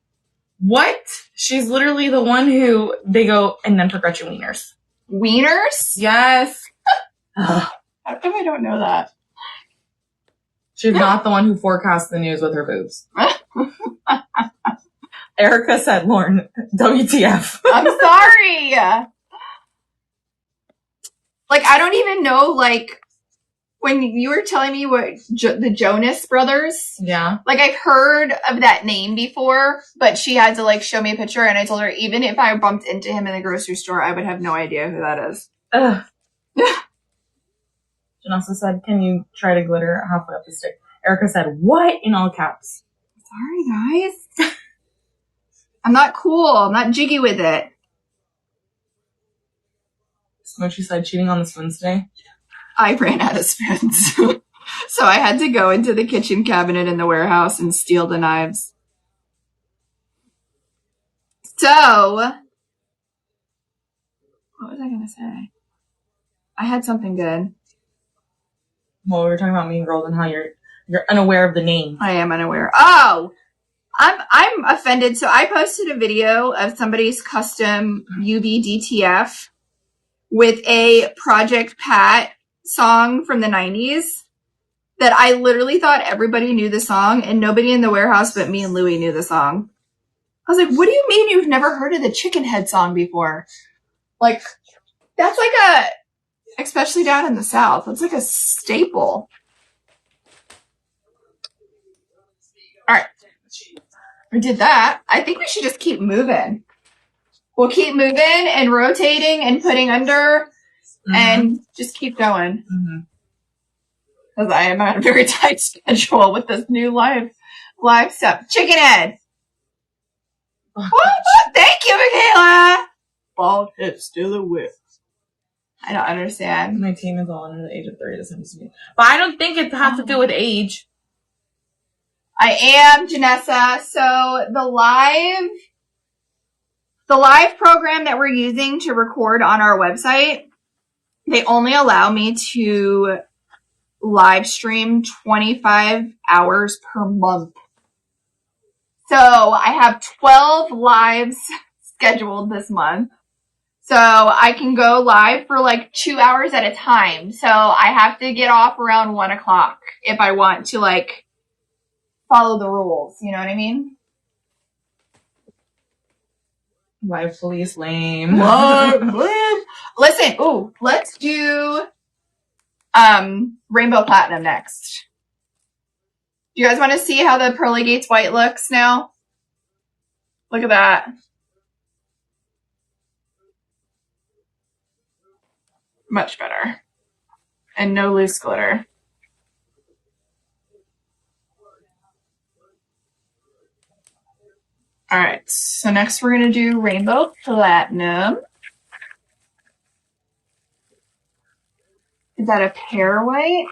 What? She's literally the one who they go and enter Gretchen Wieners. Wieners? Yes. How come I don't know that? She's not the one who forecasts the news with her boobs. Erica said, Lauren, WTF. I'm sorry. Like, I don't even know, like, when you were telling me what the Jonas Brothers. Yeah. Like, I've heard of that name before, but she had to, like, show me a picture, and I told her even if I bumped into him in the grocery store, I would have no idea who that is. Ugh. Janessa said, can you try to glitter halfway up the stick? Erica said, what? In all caps. Sorry, guys. I'm not cool. I'm not jiggy with it. Smoochie said, cheating on the spoons today. I ran out of spoons. So I had to go into the kitchen cabinet in the warehouse and steal the knives. So, what was I going to say? I had something good. Well, we were talking about Mean Girls and how you're unaware of the name. I am unaware. Oh, I'm offended. So I posted a video of somebody's custom UV DTF with a Project Pat song from the 90s that I literally thought everybody knew the song and nobody in the warehouse but me and Louie knew the song. I was like, what do you mean you've never heard of the Chicken Head song before? Like, that's like a, especially down in the South, that's like a staple. All right. We did that. I think we should just keep moving. We'll keep moving and rotating and putting under and just keep going. Because I am on a very tight schedule with this new live stuff. Chicken Head. Thank you, Michaela. Bald head, still a whip. I don't understand. My team is all under the age of 30. This seems to me. But I don't think it has to do with age. I am, Janessa. So the live program that we're using to record on our website, they only allow me to live stream 25 hours per month. So I have 12 lives scheduled this month. So I can go live for like 2 hours at a time. So I have to get off around 1 o'clock if I want to like follow the rules. You know what I mean? Live police lame. Listen, let's do Rainbow Platinum next. Do you guys want to see how the Pearly Gates White looks now? Look at that. Much better. And no loose glitter. All right, so next we're going to do Rainbow Platinum. Is that a pear white?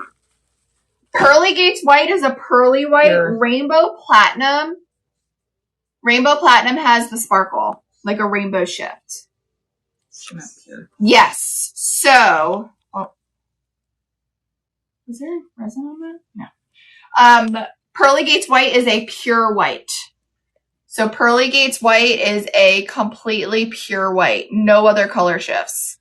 Pearly Gates White is a pearly white. Sure. Rainbow Platinum has the sparkle, like a rainbow shift. Yes. So, was there resin on that? No. Pearly Gates White is a pure white. So Pearly Gates White is a completely pure white. No other color shifts.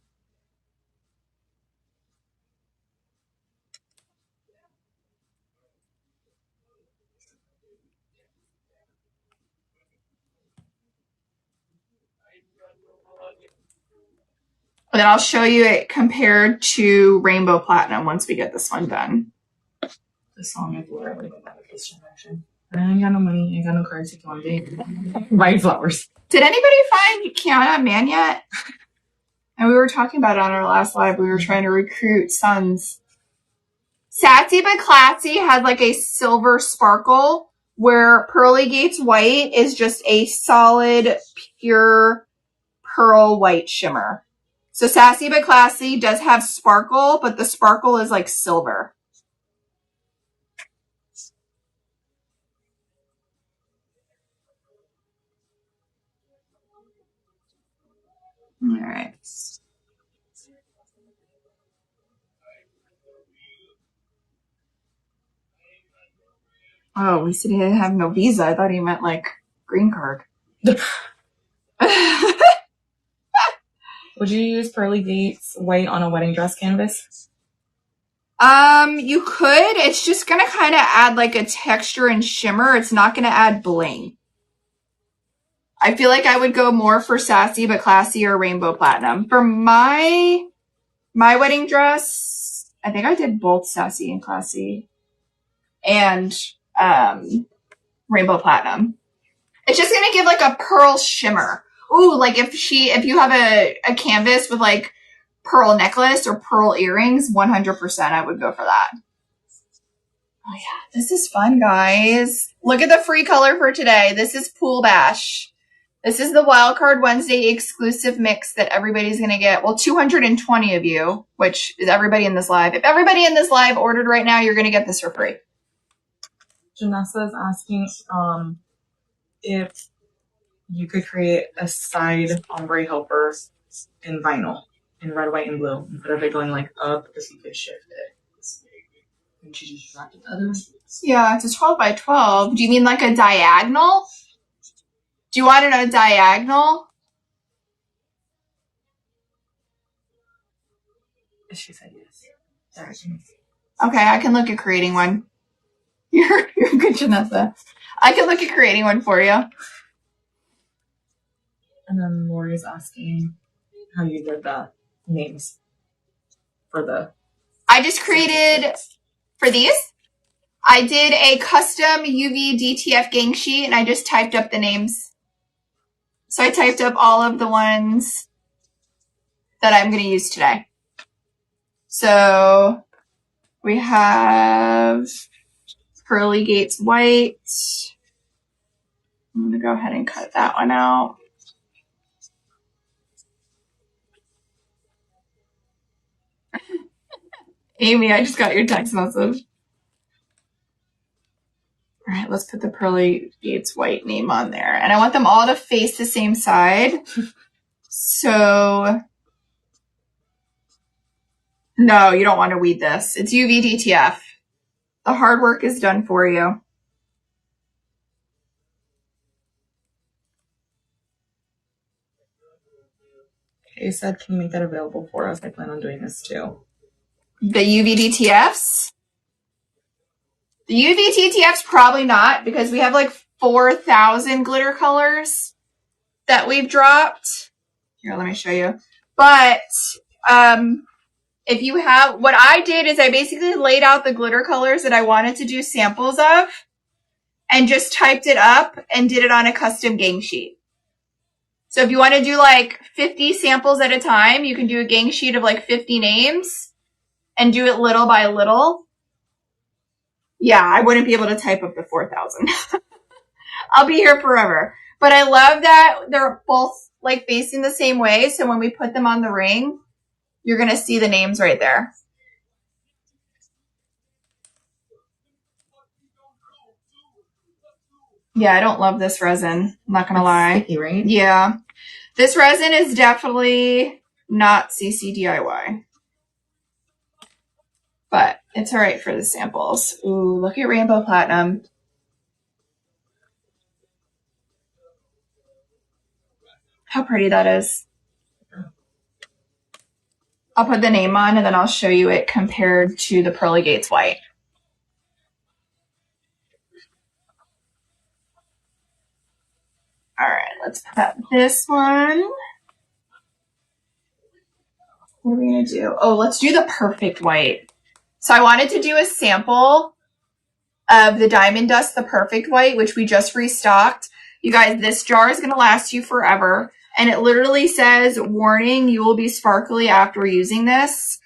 And then I'll show you it compared to Rainbow Platinum once we get this one done. This song is literally about this generation. I ain't got no money. I ain't got no cards. Take one day. Buy flowers. Did anybody find Kiana Man yet? And we were talking about it on our last live. We were trying to recruit sons. Sassy but Classy has like a silver sparkle, where Pearly Gates White is just a solid, pure pearl white shimmer. So Sassy but Classy does have sparkle, but the sparkle is like silver. All right. Oh, we said he didn't have no visa. I thought he meant like green card. Would you use Pearly Gates White on a wedding dress canvas? You could. It's just gonna kind of add like a texture and shimmer. It's not gonna add bling. I feel like I would go more for Sassy but Classy or Rainbow Platinum. For my wedding dress, I think I did both Sassy and Classy and Rainbow Platinum. It's just gonna give like a pearl shimmer. Ooh, like if you have a canvas with like pearl necklace or pearl earrings, 100% I would go for that. Oh yeah, this is fun, guys. Look at the free color for today. This is Pool Bash. This is the Wildcard Wednesday exclusive mix that everybody's going to get. Well, 220 of you, which is everybody in this live. If everybody in this live ordered right now, you're going to get this for free. Janessa is asking if you could create a side ombre helper in vinyl, in red, white, and blue, instead of it going like up, because you could shift it. And she just wrapped it the other way. Yeah, it's a 12 by 12. Do you mean like a diagonal? Do you want it a diagonal? She said yes. Diagonal. Okay, I can look at creating one. You're good, Janessa. I can look at creating one for you. And then Lori's asking how you did the names for the... I just created, for these, I did a custom UV DTF gang sheet and I just typed up the names. So I typed up all of the ones that I'm going to use today. So we have Pearly Gates White. I'm going to go ahead and cut that one out. Amy, I just got your text message. All right, let's put the Pearly Gates White name on there. And I want them all to face the same side. So, no, you don't want to weed this. It's UV DTF. The hard work is done for you. Kay said, can you make that available for us? I plan on doing this too. The UV DTFs? The UV DTFs probably not, because we have like 4,000 glitter colors that we've dropped. Here, let me show you. But if you have, what I did is I basically laid out the glitter colors that I wanted to do samples of and just typed it up and did it on a custom gang sheet. So if you want to do like 50 samples at a time, you can do a gang sheet of like 50 names and do it little by little. Yeah, I wouldn't be able to type up the 4,000. I'll be here forever. But I love that they're both like facing the same way. So when we put them on the ring, you're going to see the names right there. Yeah, I don't love this resin. I'm not going to lie. Sticky, right? Yeah. This resin is definitely not CC DIY. But it's all right for the samples. Ooh, look at Rainbow Platinum. How pretty that is. I'll put the name on and then I'll show you it compared to the Pearly Gates White. All right, let's put this one. What are we going to do? Oh, let's do the perfect white. So I wanted to do a sample of the Diamond Dust, the Perfect White, which we just restocked. You guys, this jar is going to last you forever. And it literally says, warning, you will be sparkly after using this.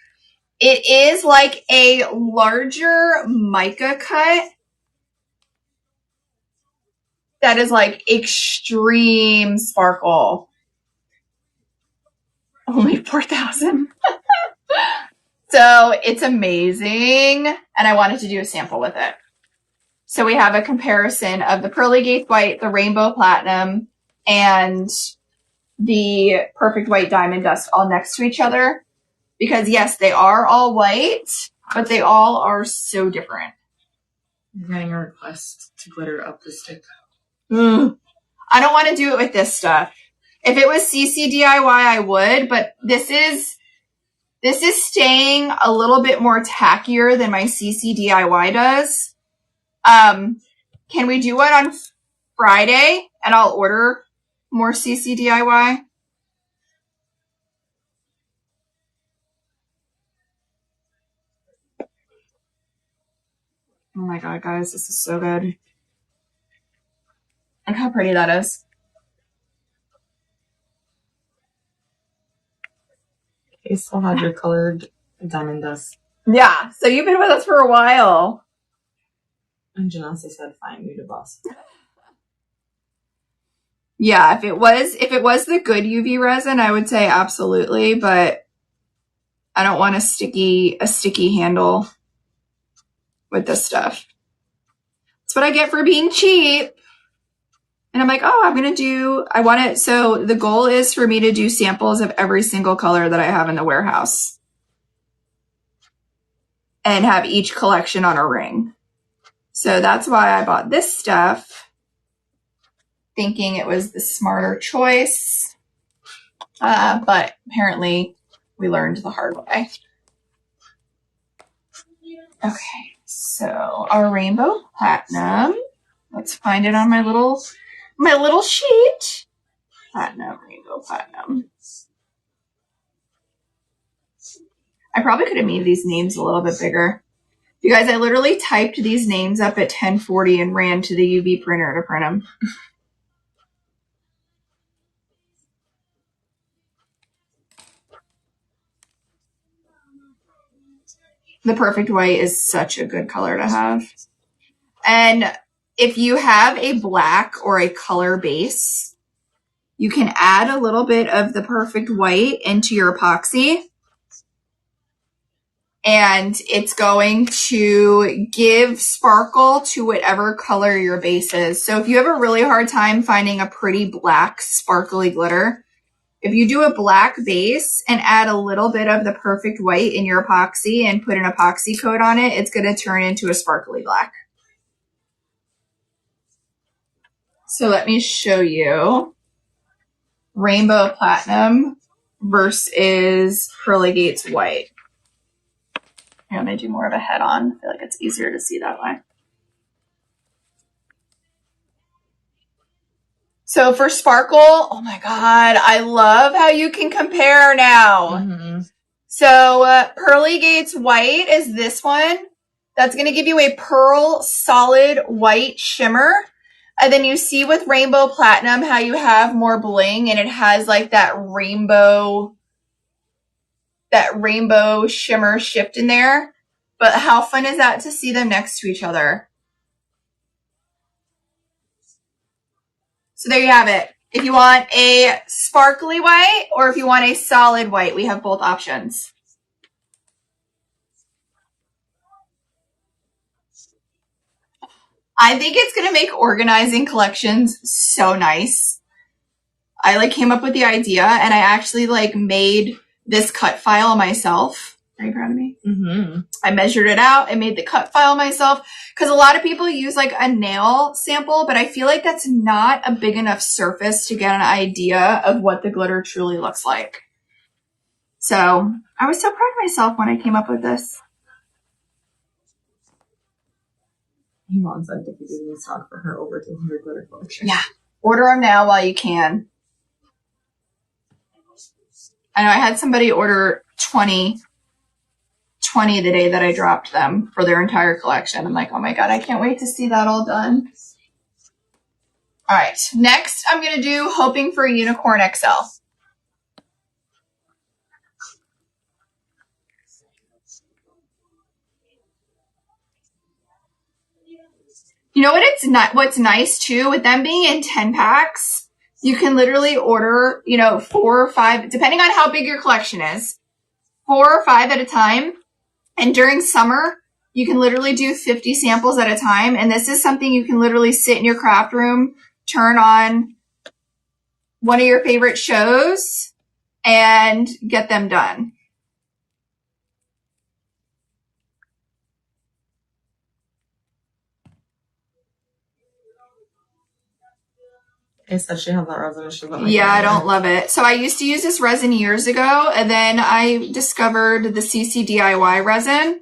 It is like a larger mica cut that is like extreme sparkle. Only 4,000. So it's amazing. And I wanted to do a sample with it. So we have a comparison of the Pearly Gates White, the Rainbow Platinum, and the Perfect White Diamond Dust all next to each other. Because yes, they are all white, but they all are so different. You're getting a request to glitter up the stick. I don't want to do it with this stuff. If it was CC DIY, I would, but this is staying a little bit more tackier than my CC DIY does. Can we do it on Friday and I'll order more CC DIY? Oh my God, guys, this is so good. Look how pretty that is. You still have your colored Diamond Dust. Yeah, so you've been with us for a while. And Janessa said, fine, you the boss. Yeah, if it was the good UV resin, I would say absolutely, but I don't want a sticky handle with this stuff. That's what I get for being cheap. And I'm like, oh, I want it. So the goal is for me to do samples of every single color that I have in the warehouse and have each collection on a ring. So that's why I bought this stuff, thinking it was the smarter choice. But apparently we learned the hard way. Okay, so our Rainbow Platinum. Let's find it on my little sheet. Platinum, Rainbow Platinum. I probably could have made these names a little bit bigger. You guys, I literally typed these names up at 1040 and ran to the UV printer to print them. The Perfect White is such a good color to have. And if you have a black or a color base, you can add a little bit of the Perfect White into your epoxy. And it's going to give sparkle to whatever color your base is. So if you have a really hard time finding a pretty black sparkly glitter, if you do a black base and add a little bit of the Perfect White in your epoxy and put an epoxy coat on it, it's going to turn into a sparkly black. So let me show you Rainbow Platinum versus Pearly Gates White. I'm going to do more of a head on. I feel like it's easier to see that way. So for sparkle, oh my God, I love how you can compare now. Mm-hmm. So Pearly Gates White is this one. That's going to give you a pearl solid white shimmer. And then you see with Rainbow Platinum how you have more bling and it has like that rainbow shimmer shift in there. But how fun is that to see them next to each other? So there you have it. If you want a sparkly white or if you want a solid white, we have both options. I think it's going to make organizing collections so nice. I came up with the idea and I actually made this cut file myself. Are you proud of me? Mm-hmm. I measured it out. I made the cut file myself because a lot of people use a nail sample, but I feel like that's not a big enough surface to get an idea of what the glitter truly looks like. So I was so proud of myself when I came up with this. Yvonne said if you do this stock for her over 200 glitter collection. Yeah. Order them now while you can. I know I had somebody order 20 20 the day that I dropped them for their entire collection. I'm like, oh my God, I can't wait to see that all done. All right, next I'm going to do Hoping for a Unicorn XL. You know what? What's nice too with them being in 10 packs. You can literally order, 4 or 5, depending on how big your collection is, 4 or 5 at a time. And during summer, you can literally do 50 samples at a time. And this is something you can literally sit in your craft room, turn on one of your favorite shows, and get them done. It said she has that resin. She doesn't like Yeah, it I don't love it. So I used to use this resin years ago, and then I discovered the CC DIY resin.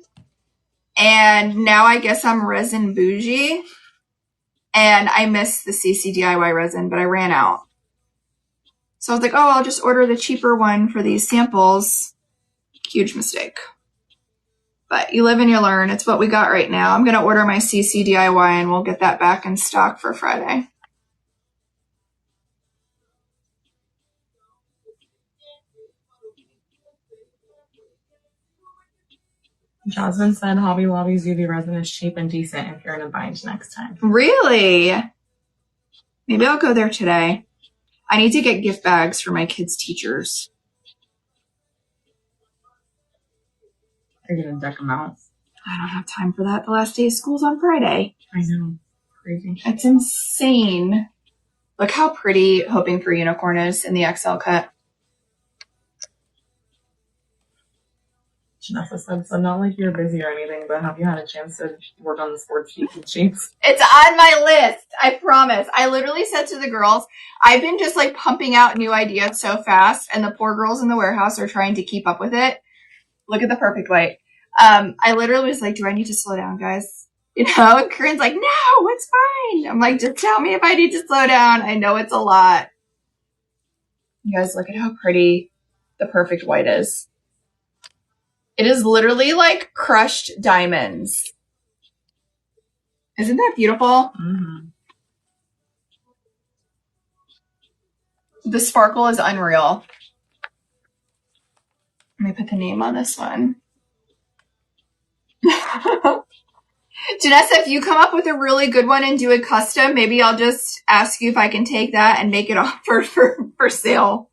And now I guess I'm resin bougie. And I miss the CC DIY resin, but I ran out. So I was like, oh, I'll just order the cheaper one for these samples. Huge mistake. But you live and you learn. It's what we got right now. I'm going to order my CC DIY and we'll get that back in stock for Friday. Jasmine said Hobby Lobby's UV resin is cheap and decent if you're in a bind next time. Really? Maybe I'll go there today. I need to get gift bags for my kids' teachers. Are you going to deck them out? I don't have time for that. The last day of school's on Friday. I know. Crazy. It's insane. Look how pretty Hoping for Unicorn is in the XL cut. Janessa said, so not like you're busy or anything, but have you had a chance to work on the sports sheets? It's on my list. I promise. I literally said to the girls, I've been just like pumping out new ideas so fast, and the poor girls in the warehouse are trying to keep up with it. Look at the perfect white. I literally was like, do I need to slow down, guys? And Corinne's like, no, it's fine. I'm like, just tell me if I need to slow down. I know it's a lot. You guys, look at how pretty the perfect white is. It is literally like crushed diamonds. Isn't that beautiful? Mm-hmm. The sparkle is unreal. Let me put the name on this one. Janessa, if you come up with a really good one and do a custom, maybe I'll just ask you if I can take that and make it offer for sale.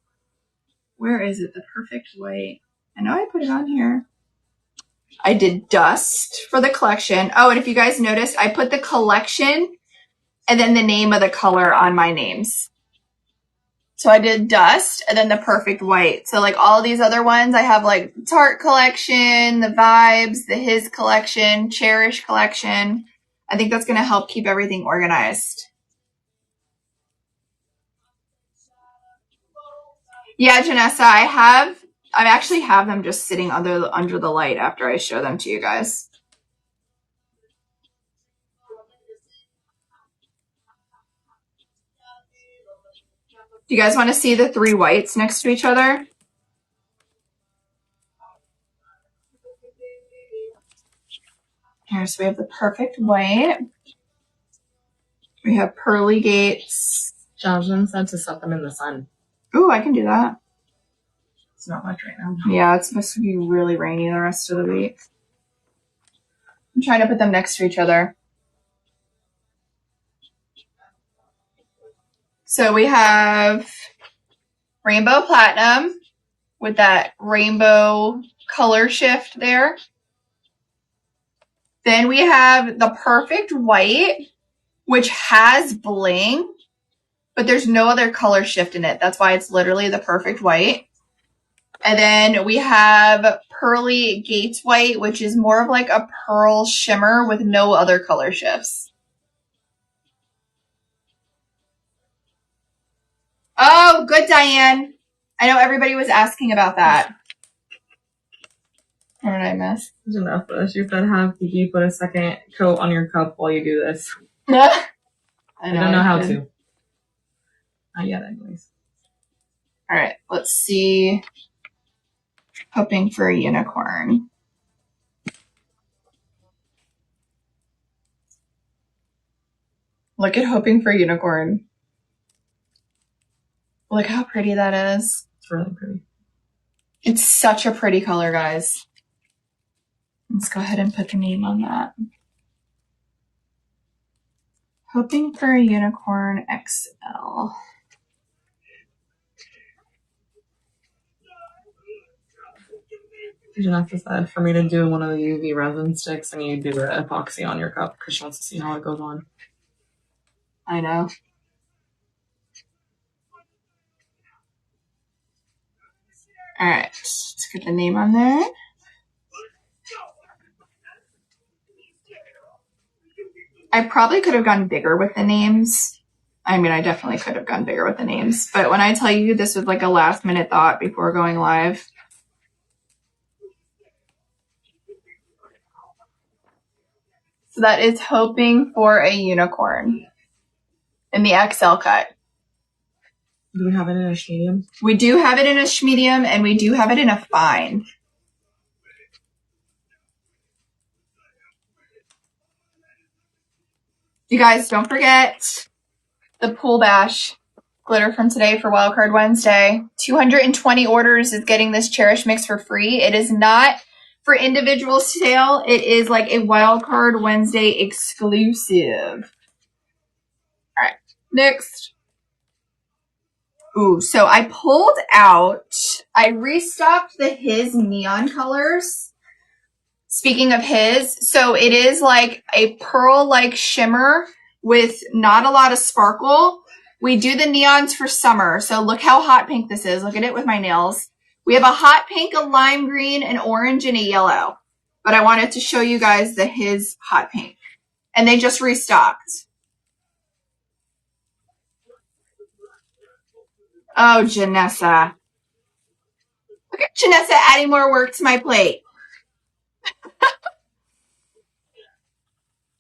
Where is it? The perfect white. I know I put it on here. I did dust for the collection. Oh, and if you guys noticed, I put the collection and then the name of the color on my names. So I did dust and then the perfect white. So like all these other ones, I have like Tarte collection, the Vibes, the His collection, Cherish collection. I think that's going to help keep everything organized. Yeah, Janessa, I actually have them just sitting under the light after I show them to you guys. Do you guys want to see the 3 whites next to each other? Here, so we have the perfect white. We have pearly gates. Jasmine said to set them in the sun. Ooh, I can do that. It's not much right now. Yeah, it's supposed to be really rainy the rest of the week. I'm trying to put them next to each other. So we have Rainbow Platinum with that rainbow color shift there. Then we have the perfect white, which has bling, but there's no other color shift in it. That's why it's literally the perfect white. And then we have Pearly Gates White, which is more of like a pearl shimmer with no other color shifts. Oh, good, Diane. I know everybody was asking about that. What did I miss? Janessa, she said have Kiki put a second coat on your cup while you do this. I don't know how to. Not yet, anyways. All right, let's see. Hoping for a Unicorn. Look at Hoping for a Unicorn. Look how pretty that is. It's really pretty. It's such a pretty color, guys. Let's go ahead and put the name on that. Hoping for a Unicorn XL. Janessa said for me to do one of the UV resin sticks and you do the epoxy on your cup because she wants to see how it goes on. I know. All right, let's get the name on there. I probably could have gone bigger with the names. I mean, I definitely could have gone bigger with the names. But when I tell you this was like a last minute thought before going live. So that is Hoping for a Unicorn in the XL cut. Do we have it in a medium? We do have it in a medium and we do have it in a fine. You guys, don't forget the Pool Bash glitter from today for Wildcard Wednesday. 220 orders is getting this Cherish Mix for free. It is not for individual sale. It is like a Wildcard Wednesday exclusive. All right, next. Ooh, so I pulled out, I restocked the His neon colors. Speaking of His, so it is like a pearl-like shimmer with not a lot of sparkle. We do the neons for summer. So look how hot pink this is. Look at it with my nails. We have a hot pink, a lime green, an orange, and a yellow. But I wanted to show you guys the His hot pink. And they just restocked. Oh, Janessa. Look at Janessa adding more work to my plate.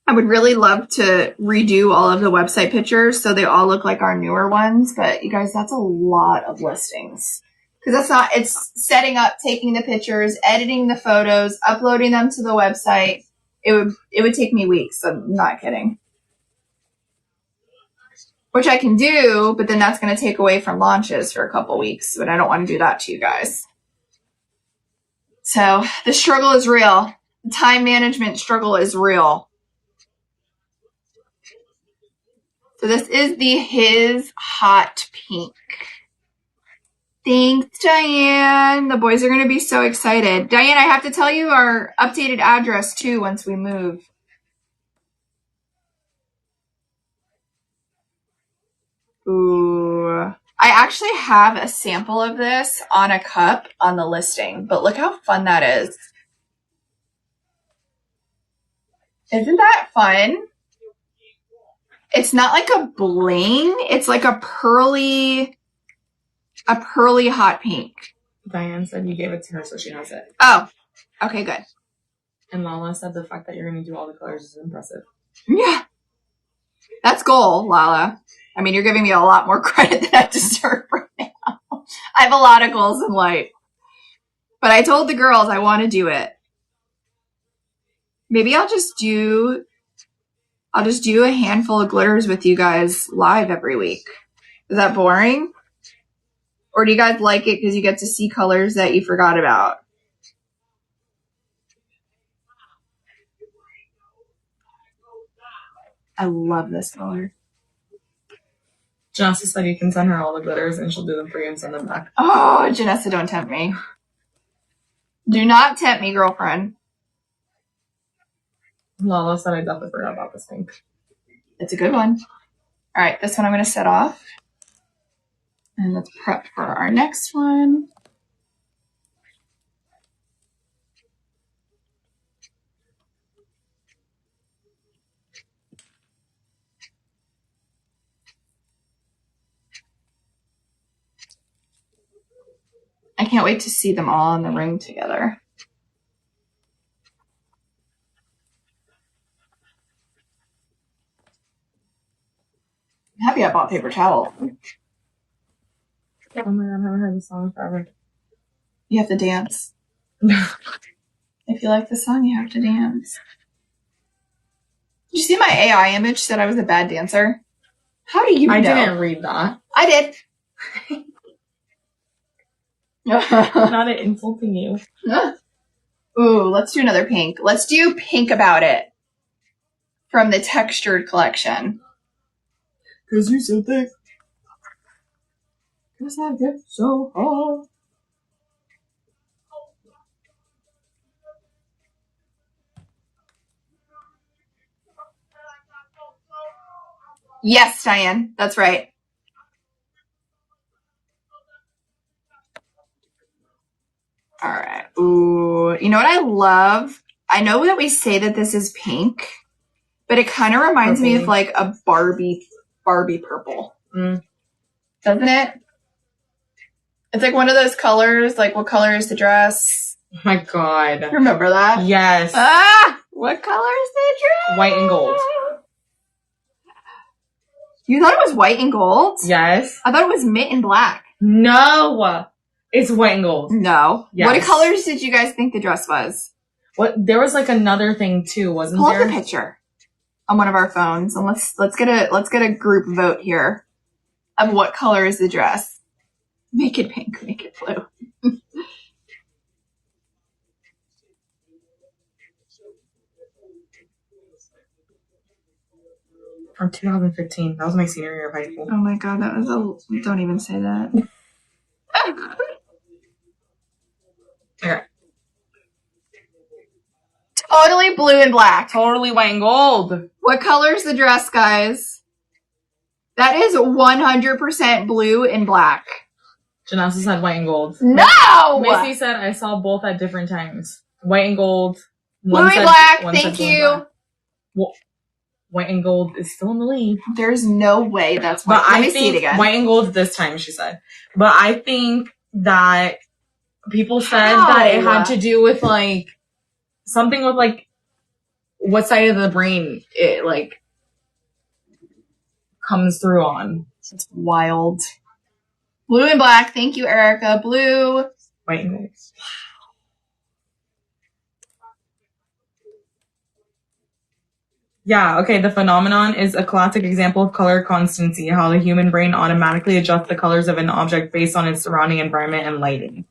I would really love to redo all of the website pictures so they all look like our newer ones. But you guys, that's a lot of listings. Because that's not, it's setting up, taking the pictures, editing the photos, uploading them to the website. It would take me weeks. I'm not kidding. Which I can do, but then that's going to take away from launches for a couple weeks. But I don't want to do that to you guys. So the struggle is real. The time management struggle is real. So this is the His Hot Pink. Thanks, Diane. The boys are going to be so excited. Diane, I have to tell you our updated address too once we move. Ooh. I actually have a sample of this on a cup on the listing, but look how fun that is. Isn't that fun? It's not like a bling. It's like a pearly hot pink. Diane said you gave it to her, so she has it. Oh, okay, good. And Lala said the fact that you're going to do all the colors is impressive. Yeah. That's goal, Lala. I mean, you're giving me a lot more credit than I deserve right now. I have a lot of goals in life. But I told the girls I want to do it. Maybe I'll just do a handful of glitters with you guys live every week. Is that boring? Or do you guys like it because you get to see colors that you forgot about? I love this color. Janessa said you can send her all the glitters and she'll do them for you and send them back. Oh, Janessa, don't tempt me. Do not tempt me, girlfriend. Lala said I definitely forgot about this pink. It's a good one. All right, this one I'm going to set off. And let's prep for our next one. I can't wait to see them all in the ring together. I'm happy I bought paper towel. Oh my god, I haven't heard this song forever. You have to dance. If you like the song, you have to dance. Did you see my AI image said I was a bad dancer? How do you know? I didn't read that. I did. Not it insulting you. Ooh, let's do another pink. Let's do Pink About It from the Textured collection. Cause you so thick. Cause I get so hard. Yes, Diane, that's right. All right. Ooh, you know what I love? I know that we say that this is pink, but it kind of reminds me of like a Barbie purple. Doesn't it? It's like one of those colors, like what color is the dress? Oh my god. Remember that? Yes. Ah! What color is the dress? White and gold. You thought it was white and gold? Yes. I thought it was mint and black. No. It's white and gold. No. Yes. What colors did you guys think the dress was? What? There was like another thing too, wasn't Pull there? up the picture on one of our phones, and let's get a group vote here of what color is the dress. Make it pink, make it blue. From 2015. That was my senior year of high school. Oh my god, that was don't even say that. Okay. Totally blue and black. Totally white and gold. What color is the dress, guys? That is 100% blue and black. Janessa said white and gold. No! Missy said I saw both at different times. White and gold. Blue and black, thank you. Well, white and gold is still in the lead. There's no way that's white. But Let me see it again. White and gold this time, she said. But I think that people said that it had to do with like something with like what side of the brain it like comes through on. It's wild. Blue and black, thank you, Erica. Blue. White and gold. Yeah, okay, the phenomenon is a classic example of color constancy, how the human brain automatically adjusts the colors of an object based on its surrounding environment and lighting.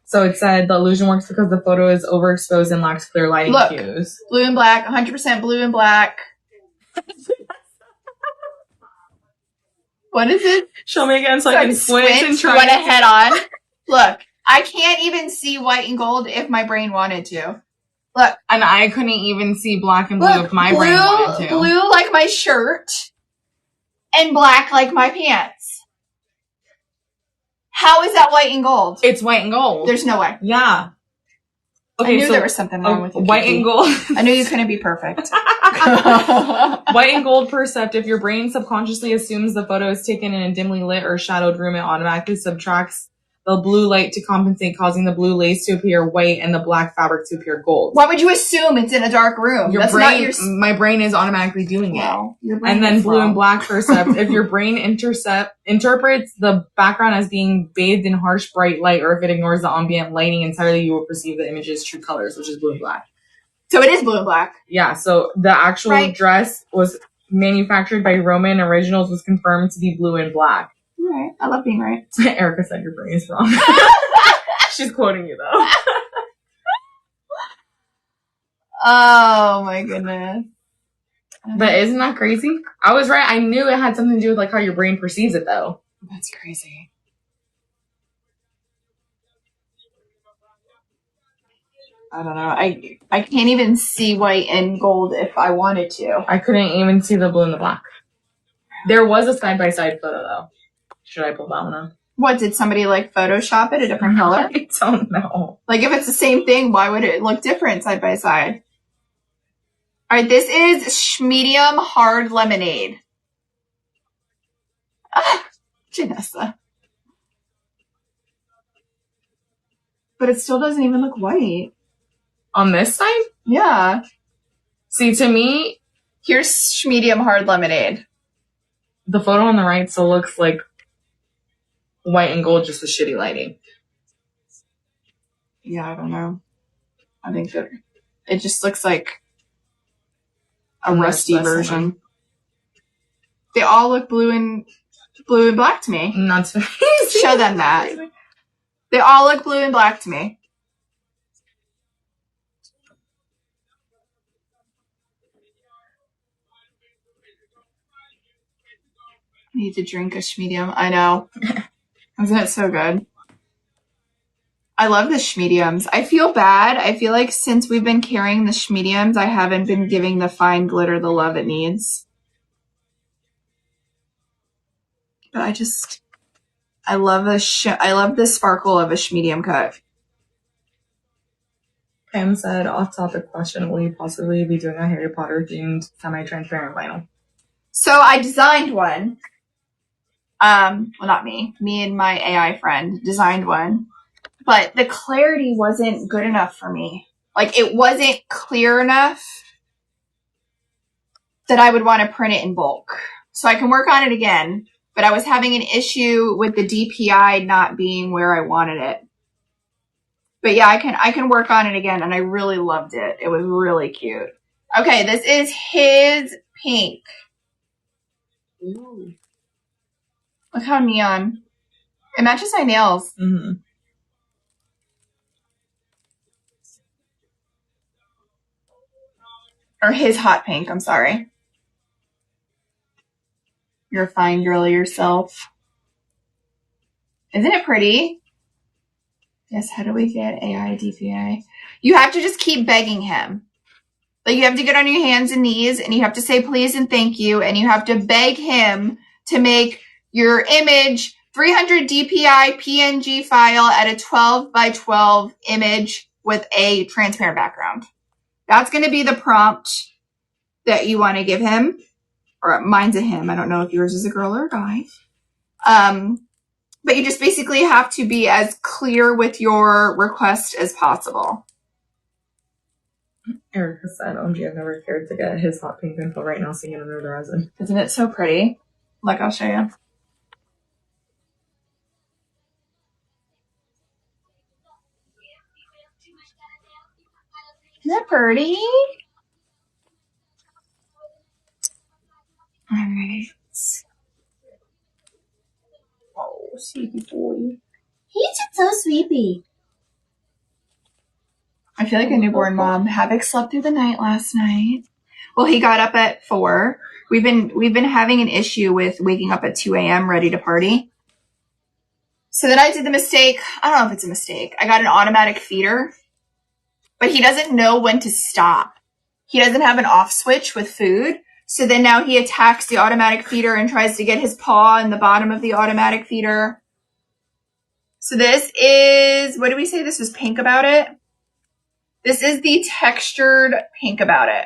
So it said the illusion works because the photo is overexposed and lacks clear lighting cues. Blue and black, 100% blue and black. What is it? Show me again so I can squint and try. You want to head on? Look, I can't even see white and gold if my brain wanted to. Look. And I couldn't even see black and blue if my brain wanted to. Blue like my shirt and black like my pants. How is that white and gold? It's white and gold. There's no way. Yeah. Okay, I knew there was something wrong with you. White and gold. I knew you couldn't be perfect. White and gold percept. If your brain subconsciously assumes the photo is taken in a dimly lit or shadowed room, it automatically subtracts the blue light to compensate, causing the blue lace to appear white and the black fabric to appear gold. Why would you assume it's in a dark room? My brain is automatically doing it. Wow. And then blue and black percept. If your brain interprets the background as being bathed in harsh bright light, or if it ignores the ambient lighting entirely, you will perceive the image's true colors, which is blue and black. So it is blue and black. Yeah, so the actual dress was manufactured by Roman Originals, was confirmed to be blue and black. Right. I love being right. Erica said your brain is wrong. She's quoting you though. Oh my goodness. But isn't that crazy? I was right. I knew it had something to do with like how your brain perceives it though. That's crazy. I don't know. I can't even see white and gold if I wanted to. I couldn't even see the blue and the black. There was a side-by-side photo though. Should I pull that one up? What, did somebody like Photoshop it a different color? I don't know. Like if it's the same thing, why would it look different side by side? All right, this is medium hard lemonade. Ah, Janessa. But it still doesn't even look white. On this side? Yeah. See, to me, here's medium hard lemonade. The photo on the right still looks like white and gold, just with shitty lighting. Yeah, I don't know. I think that it just looks like a rusty version. They all look blue and black to me. Not to show them that. They all look blue and black to me. I need to drink a schmedium. I know. Isn't it so good? I love the schmediums. I feel bad. I feel like since we've been carrying the schmediums, I haven't been giving the fine glitter the love it needs. But I love the sparkle of a schmedium cut. Pam said, off-topic question, will you possibly be doing a Harry Potter themed semi-transparent vinyl? So I designed one. Well, not me. Me and my AI friend designed one. But the clarity wasn't good enough for me. Like, it wasn't clear enough that I would want to print it in bulk. So I can work on it again. But I was having an issue with the DPI not being where I wanted it. But yeah, I can work on it again, and I really loved it. It was really cute. Okay, this is his pink. Ooh. Look how neon. It matches my nails. Mm-hmm. Or his hot pink, I'm sorry. You're a fine girl yourself. Isn't it pretty? Yes, how do we get AI DPI? You have to just keep begging him. Like, you have to get on your hands and knees, and you have to say please and thank you, and you have to beg him to make your image 300 DPI PNG file at a 12 by 12 image with a transparent background. That's going to be the prompt that you want to give him. Or mine's a him. I don't know if yours is a girl or a guy. But you just basically have to be as clear with your request as possible. Erica said, OMG, I've never cared to get his hot pink until right now seeing it under the resin. Isn't it so pretty? Look, I'll show you. Isn't that pretty? All right. Oh, sleepy boy. He's just so sleepy. I feel like a newborn mom. Havoc slept through the night last night. Well, he got up at 4. We've been having an issue with waking up at 2 a.m. ready to party. So then I did the mistake. I don't know if it's a mistake. I got an automatic feeder, but he doesn't know when to stop. He doesn't have an off switch with food. So then now he attacks the automatic feeder and tries to get his paw in the bottom of the automatic feeder. So this is, what did we say this was pink about it? This is the textured pink about it.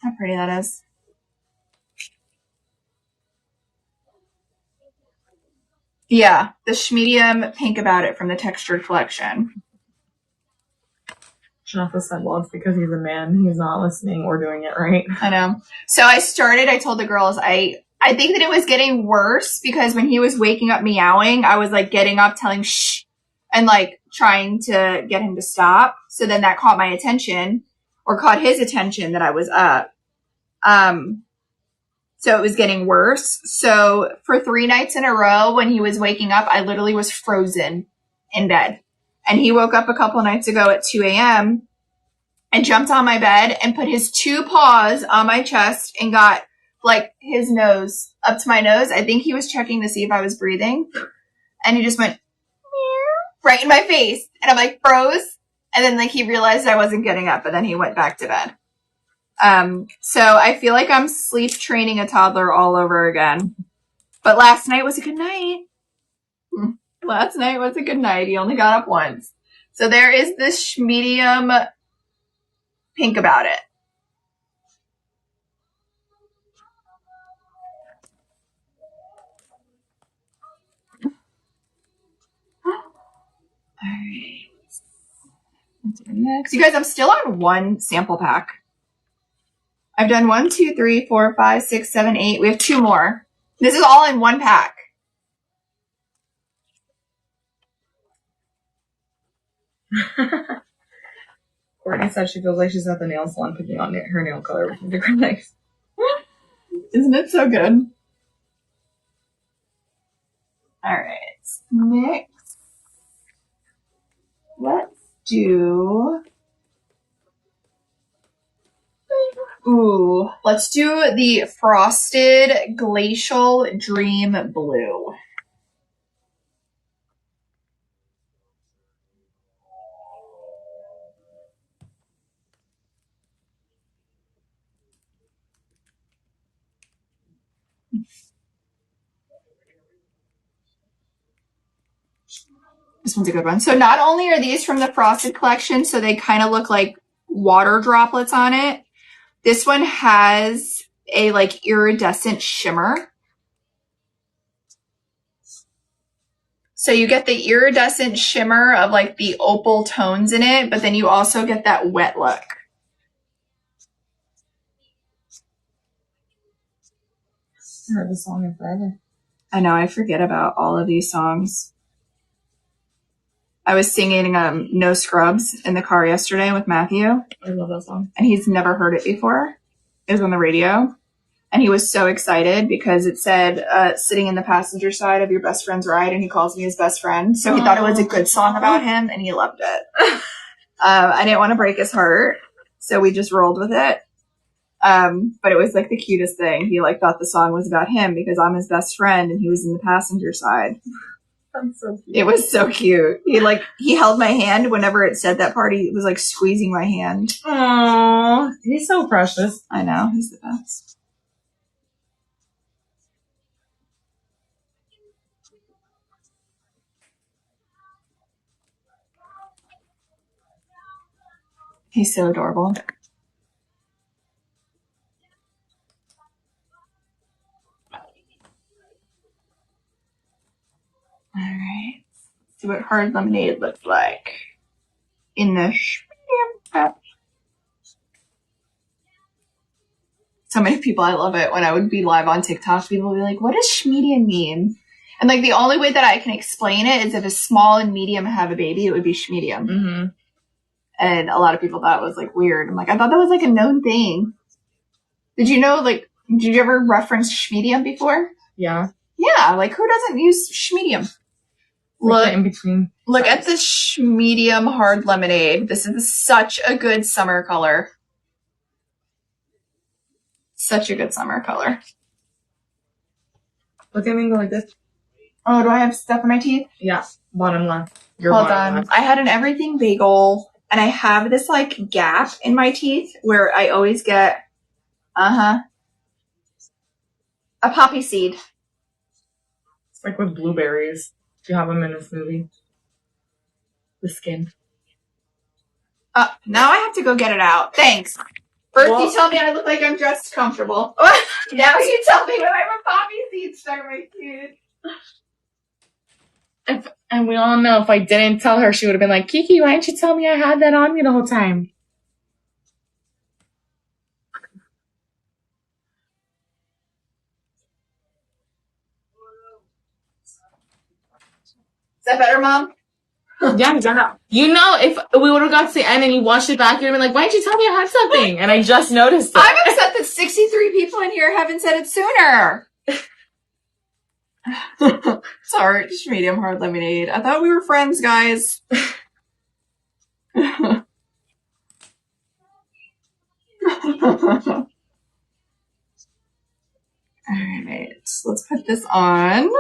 How pretty that is. Yeah, the schmedium pink about it from the textured collection. Jonathan said, well, it's because he's a man. He's not listening or doing it right. I know. So I told the girls, I think that it was getting worse because when he was waking up meowing, I was like getting up, telling shh, and like trying to get him to stop. So then that caught my attention, or caught his attention that I was up. So it was getting worse. So for 3 nights in a row when he was waking up, I literally was frozen in bed. And he woke up a couple nights ago at 2 a.m. and jumped on my bed and put his 2 paws on my chest and got like his nose up to my nose. I think he was checking to see if I was breathing. And he just went right in my face. And I'm like froze. And then like he realized I wasn't getting up, and then he went back to bed. So I feel like I'm sleep training a toddler all over again. But last night was a good night. Last night was a good night. He only got up once. So there is this medium pink about it. All right. Next. You guys, I'm still on 1 sample pack. I've done 1, 2, 3, 4, 5, 6, 7, 8. We have 2 more. This is all in 1 pack. Courtney said she feels like she's at the nail salon picking on her nail color with acrylics. Isn't it so good? All right. Next, let's do... Ooh, let's do the Frosted Glacial Dream Blue. This one's a good one. So not only are these from the Frosted collection, so they kind of look like water droplets on it, this one has a like iridescent shimmer. So you get the iridescent shimmer of like the opal tones in it, but then you also get that wet look. I heard the song in forever. I know, I forget about all of these songs. I was singing No Scrubs in the car yesterday with Matthew. I love that song. And he's never heard it before. It was on the radio. And he was so excited because it said, sitting in the passenger side of your best friend's ride, and he calls me his best friend. So he thought it was a good song about him, and he loved it. I didn't want to break his heart, so we just rolled with it. But it was like the cutest thing. He like thought the song was about him because I'm his best friend, and he was in the passenger side. That's so cute. It was so cute. He held my hand whenever it said that part. He was like squeezing my hand. Aww, he's so precious. I know, he's the best. He's so adorable. All right. Let's see what hard lemonade looks like in the medium cup. So many people, I love it. When I would be live on TikTok, people would be like, what does schmedium mean? And like the only way that I can explain it is if a small and medium have a baby, it would be schmedium. Mm-hmm. And a lot of people thought it was like weird. I'm like, I thought that was like a known thing. Did you know, like, did you ever reference schmedium before? Yeah. Yeah, like who doesn't use schmedium? Look in between. Look at this schmedium hard lemonade. This is such a good summer color. Such a good summer color. Look at me and go like this. Oh, do I have stuff in my teeth? Yeah, bottom left. Hold on. I had an everything bagel, and I have this like gap in my teeth where I always get, a poppy seed. It's like with blueberries. Do you have them in a smoothie? The skin. Now I have to go get it out. Thanks. First you tell me I look like I'm dressed comfortable. Now you tell me when I have a poppy seed stuck in my teeth. And we all know if I didn't tell her, she would have been like, Kiki, why didn't you tell me I had that on me the whole time? Is that better, Mom? Yeah. You know, if we would have got to the end and you watched it back, you'd have been like, why didn't you tell me I had something? And I just noticed it. I'm upset that 63 people in here haven't said it sooner. Sorry, just medium hard lemonade. I thought we were friends, guys. All right, let's put this on.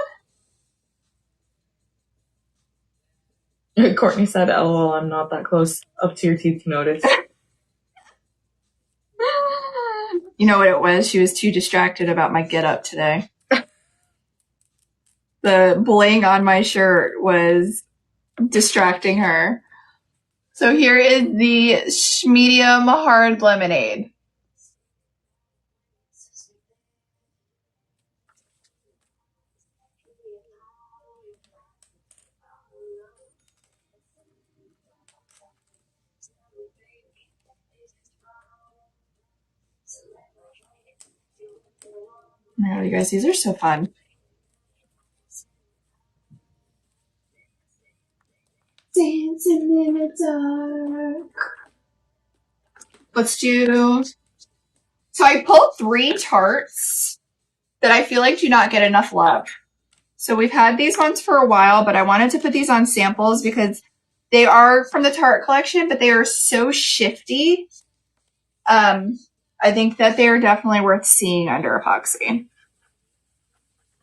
Courtney said, LOL, I'm not that close up to your teeth to notice. You know what it was? She was too distracted about my get up today. The bling on my shirt was distracting her. So here is the medium hard lemonade. Oh, you guys, these are so fun. Dancing in the dark. let's do... So I pulled 3 tarts that I feel like do not get enough love. So we've had these ones for a while, but I wanted to put these on samples because they are from the Tarte collection, but they are so shifty. I think that they are definitely worth seeing under epoxy.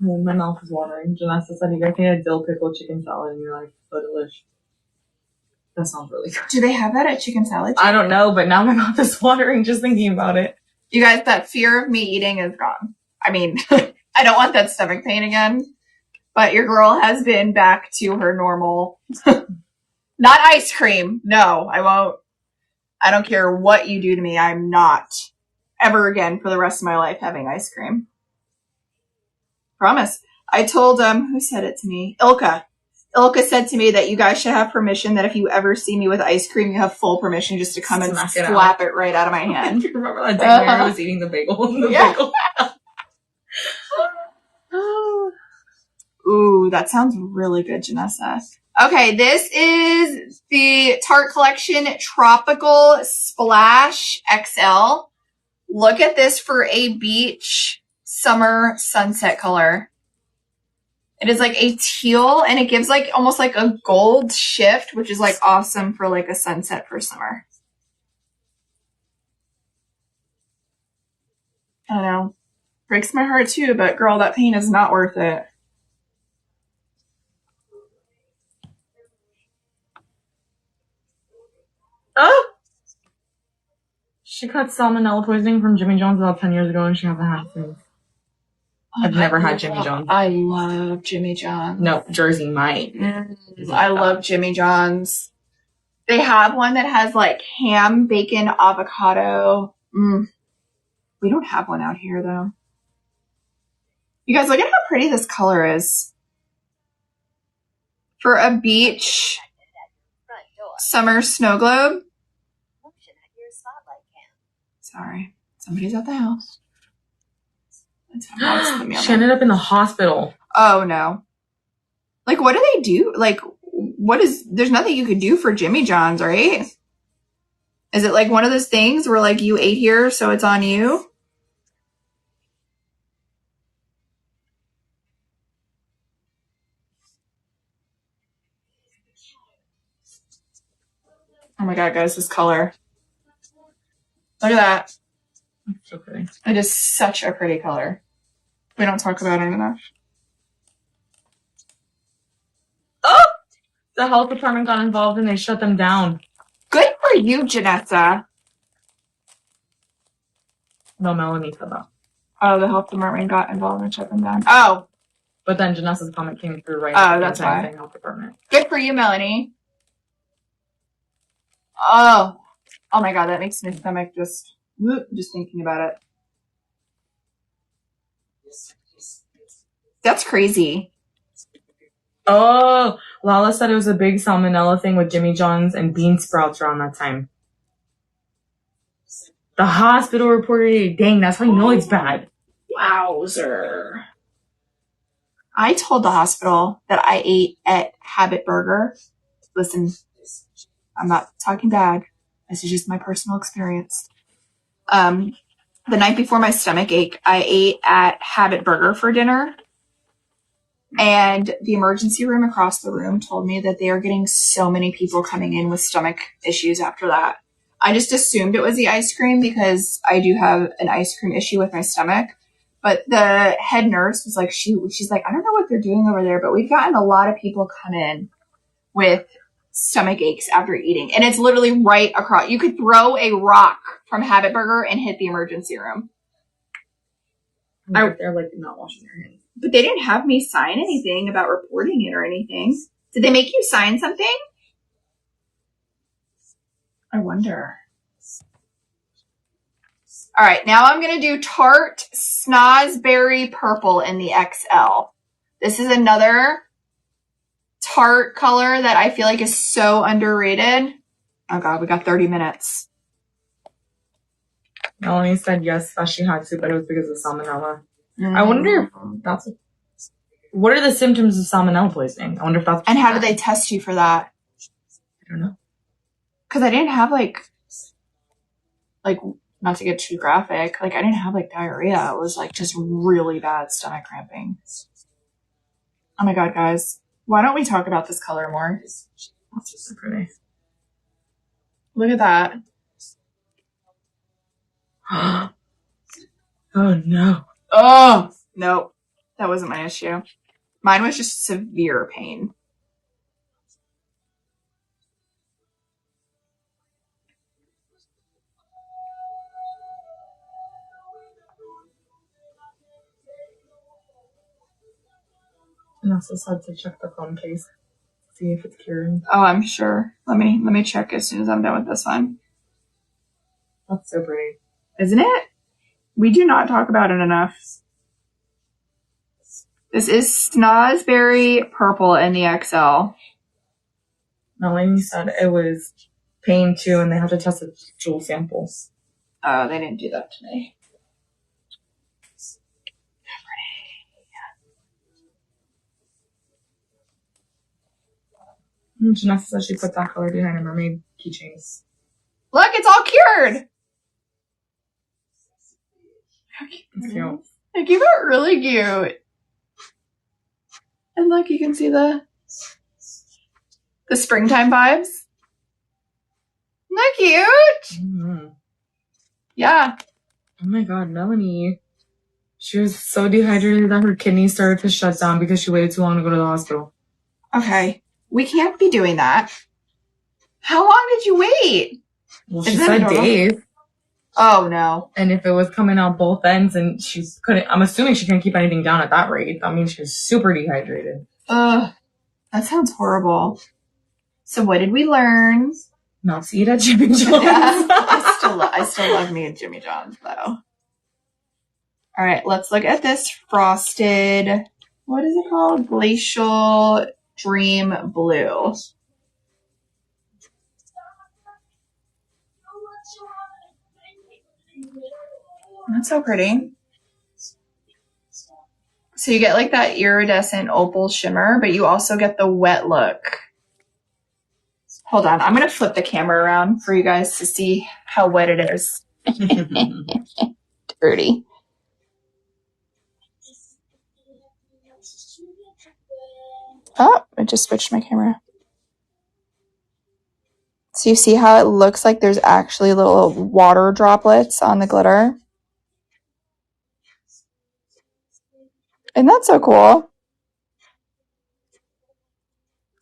Oh, my mouth is watering. Janessa said you guys need a dill pickle chicken salad, and you're like, so delish. That sounds really good. Do they have that at chicken salad? I don't know, but now my mouth is watering just thinking about it. You guys, that fear of me eating is gone. I mean, I don't want that stomach pain again, but your girl has been back to her normal. Not ice cream. No, I won't. I don't care what you do to me. I'm not ever again for the rest of my life having ice cream. Promise. I told, who said it to me? Ilka. Ilka said to me that you guys should have permission that if you ever see me with ice cream, you have full permission just to come and slap it right out of my hand. You remember that day Mary was eating the bagel? Bagel. Ooh, that sounds really good, Janessa. Okay, this is the Tarte Collection Tropical Splash XL. Look at this for a beach summer sunset color. It is like a teal, and it gives like almost like a gold shift, which is like awesome for like a sunset for summer. I don't know. Breaks my heart too, but girl, that pain is not worth it. Oh! She caught salmonella poisoning from Jimmy John's about 10 years ago, and she hasn't had since. I've never had Jimmy John's. I love Jimmy John's. No, Jersey might. I love Jimmy John's. They have one that has like ham, bacon, avocado. We don't have one out here though. You guys, look at how pretty this color is. For a beach summer snow globe. Sorry, somebody's at the house. She ended up in the hospital. Oh no. Like, what do they do? Like, there's nothing you could do for Jimmy John's, right? Is it like one of those things where like you ate here, so it's on you? Oh my God, guys, this color. Look at that. That's so pretty. It is such a pretty color. We don't talk about it enough. Oh! The health department got involved and they shut them down. Good for you, Janessa. No, Melanie said that. Oh, the health department got involved and shut them down. Oh. But then Janessa's comment came through right after that's why. Health department. Good for you, Melanie. Oh my God, that makes my stomach just thinking about it. That's crazy. Oh, Lala said it was a big salmonella thing with Jimmy John's and bean sprouts around that time. The hospital reported it. Dang, that's how you know it's bad. Wowzer. I told the hospital that I ate at Habit Burger. Listen, I'm not talking bad. This is just my personal experience. The night before my stomach ache, I ate at Habit Burger for dinner. And the emergency room across the room told me that they are getting so many people coming in with stomach issues after that. I just assumed it was the ice cream because I do have an ice cream issue with my stomach. But the head nurse was like, she's like, I don't know what they're doing over there, but we've gotten a lot of people come in with stomach aches after eating. And it's literally right across. You could throw a rock from Habit Burger and hit the emergency room. They're like not washing their hands. But they didn't have me sign anything about reporting it or anything. Did they make you sign something? I wonder. All right, now I'm going to do Tarte Snozberry Purple in the XL. This is another Tarte color that I feel like is so underrated. Oh God, we got 30 minutes. Melanie said yes, that she had to, but it was because of salmonella. I wonder if that's... What are the symptoms of salmonella poisoning? I wonder if that's... And how do they test you for that? I don't know. Because I didn't have like... like, not to get too graphic, like I didn't have like diarrhea. It was like just really bad stomach cramping. Oh my God, guys. Why don't we talk about this color more? That's so pretty. Look at that. Oh no. Oh, nope. That wasn't my issue. Mine was just severe pain. Vanessa said to check the phone case, see if it's cured. Oh, I'm sure. Let me check as soon as I'm done with this one. That's so pretty. Isn't it? We do not talk about it enough. This is Snozberry Purple in the XL. Melanie said it was pain too, and they have to test the stool samples. Oh, they didn't do that to me. Janessa said she put that color behind her mermaid keychains. Look, it's all cured. It's cute. They keep it really cute. And look, you can see the springtime vibes. Isn't that cute? Mm-hmm. Yeah. Oh my God, Melanie. She was so dehydrated that her kidneys started to shut down because she waited too long to go to the hospital. Okay. We can't be doing that. How long did you wait? Well, she said days. Oh, no. And if it was coming out both ends and she couldn't, I'm assuming she couldn't keep anything down at that rate. That means she was super dehydrated. Ugh. That sounds horrible. So what did we learn? Not to eat at Jimmy John's. I still love me at Jimmy John's, though. All right, let's look at this frosted, what is it called? Glacial Dream Blue. That's so pretty. So you get like that iridescent opal shimmer, but you also get the wet look. Hold on, I'm going to flip the camera around for you guys to see how wet it is. Dirty. Oh, I just switched my camera. So you see how it looks like there's actually little water droplets on the glitter? Isn't that so cool?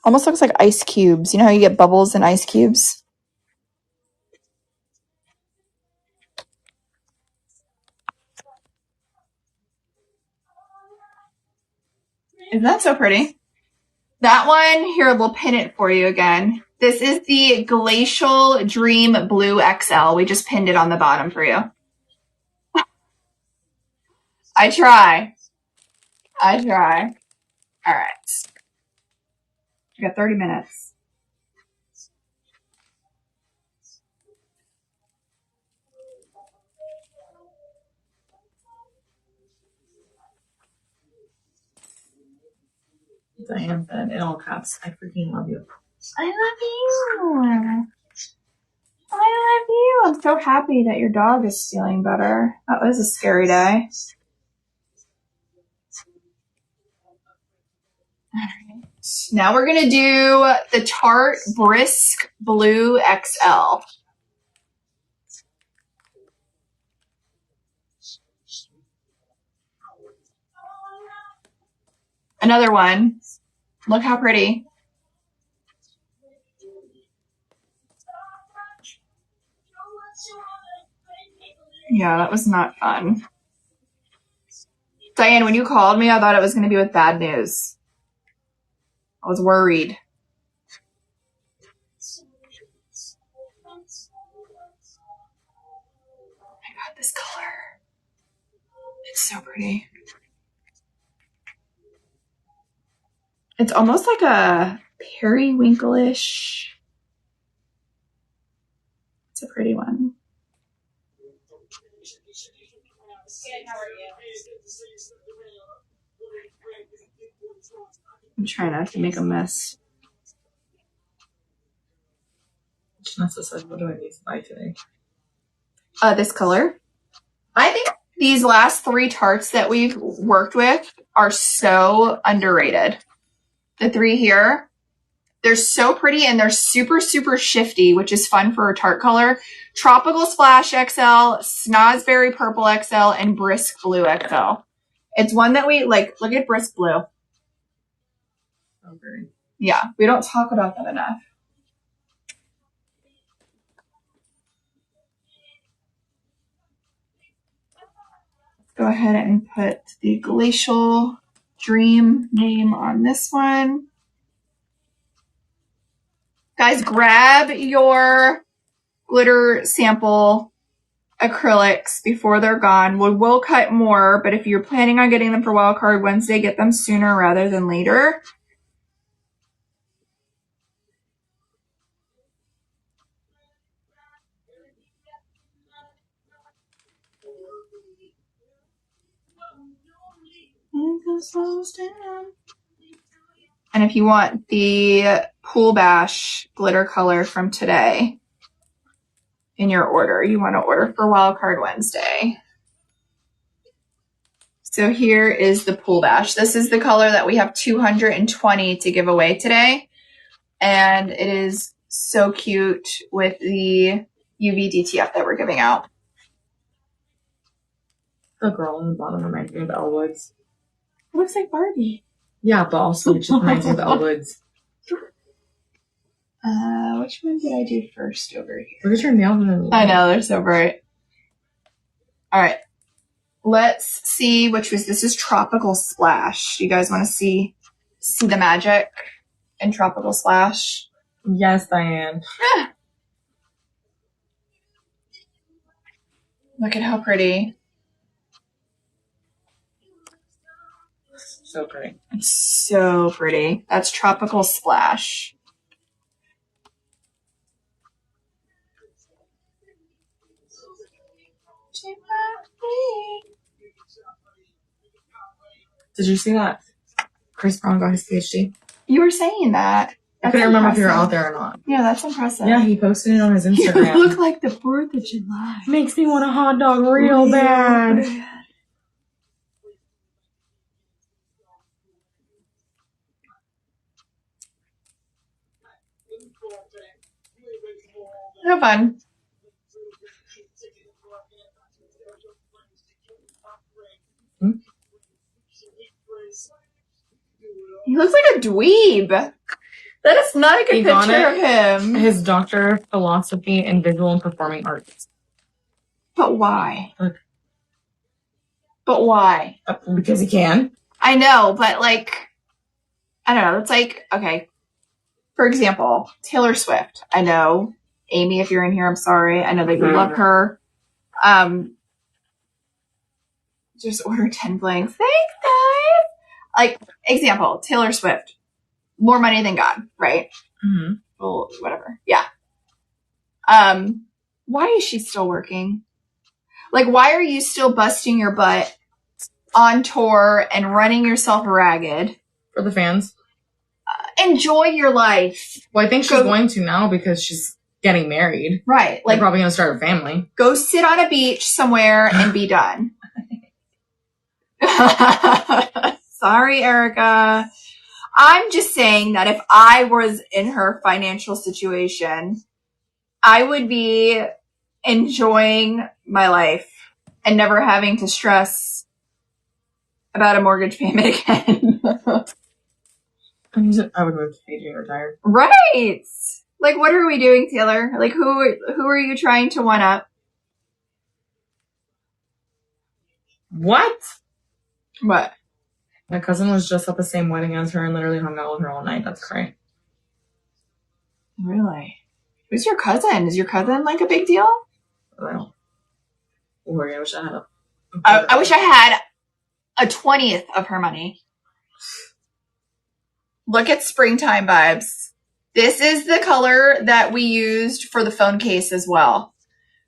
Almost looks like ice cubes. You know how you get bubbles in ice cubes? Isn't that so pretty? That one, here, we'll pin it for you again. This is the Glacial Dream Blue XL. We just pinned it on the bottom for you. I try. All right. We got 30 minutes. Diane said in all caps, I freaking love you. I love you. I love you. I'm so happy that your dog is feeling better. That was a scary day. All right. Now we're going to do the Tarte Brisk Blue XL. Another one. Look how pretty. Yeah, that was not fun. Diane, when you called me, I thought it was going to be with bad news. I was worried. Oh my God, this color. It's so pretty. It's almost like a periwinkle-ish. It's a pretty one. I'm trying not to make a mess. Janessa said, what do I need to buy today? this color. I think these last 3 tarts that we've worked with are so underrated. The 3 here, they're so pretty and they're super, super shifty, which is fun for a tart color. Tropical Splash XL, Snozberry Purple XL, and Brisk Blue XL. It's one that we like. Look at Brisk Blue. Okay. Yeah, we don't talk about that enough. Go ahead and put the Glacial Dream name on this one. Guys, grab your glitter sample acrylics before they're gone. We will cut more, but if you're planning on getting them for Wildcard Wednesday, get them sooner rather than later. And if you want the Pool Bash glitter color from today in your order, you want to order for Wildcard Wednesday. So here is the Pool Bash. This is the color that we have 220 to give away today. And it is so cute with the UV DTF that we're giving out. The girl on the bottom reminds me of Elle Woods. It looks like Barbie. Yeah, but also it just reminds me of Elle Woods. Which one did I do first over here? Look at your nails. I know, they're so bright. All right. Let's see which was, this is Tropical Splash. You guys want to see the magic in Tropical Splash? Yes, Diane. Look at how pretty. So pretty. It's so pretty. That's Tropical Splash. Did you see that Chris Brown got his PhD? You were saying that. I couldn't remember if you were out there or not. Yeah, that's impressive. Yeah, he posted it on his Instagram. You look like the 4th of July. Makes me want a hot dog real bad. No fun. Hmm? He looks like a dweeb. That is not a good picture of him. His doctor of philosophy in visual and performing arts. But why? Look. But why? Because he can. I know, but like, I don't know. It's like, okay. For example, Taylor Swift. I know. Amy, if you're in here, I'm sorry. I know that you love her. Just order 10 blanks. Thanks, guys. Like, example, Taylor Swift. More money than God, right? Mm-hmm. Well, whatever. Yeah. Why is she still working? Like, why are you still busting your butt on tour and running yourself ragged? For the fans. Enjoy your life. Well, I think she's going to now because she's getting married. Right. Like, they're probably going to start a family. Go sit on a beach somewhere and be done. Sorry, Erica. I'm just saying that if I was in her financial situation, I would be enjoying my life and never having to stress about a mortgage payment again. I would move to Fiji and retire. Right. Like, what are we doing, Taylor? Like, who are you trying to one up? What? What? My cousin was just at the same wedding as her and literally hung out with her all night. That's great. Really? Who's your cousin? Is your cousin like a big deal? I don't. Worry, I wish I had a. I wish I had a 20th of her money. Look at springtime vibes. This is the color that we used for the phone case as well.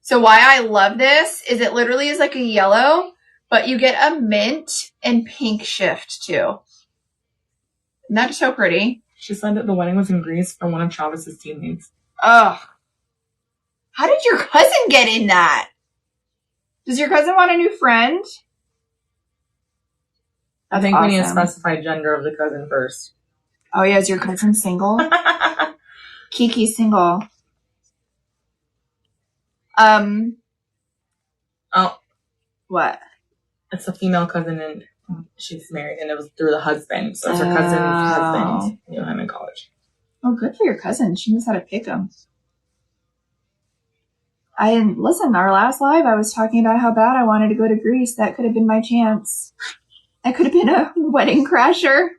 So why I love this is it literally is like a yellow, but you get a mint and pink shift too. Isn't that so pretty? She said that the wedding was in Greece for one of Travis's teammates. Ugh. How did your cousin get in that? Does your cousin want a new friend? I think we need to awesome. specify gender of the cousin first. Oh yeah, is your cousin single? Kiki single. Oh, what? it's a female cousin and she's married, and it was through the husband. So it's her cousin's husband. You know, I'm in college. Oh, good for your cousin. She knows how to pick them. Listen, our last live, I was talking about how bad I wanted to go to Greece. That could have been my chance. I could have been a wedding crasher.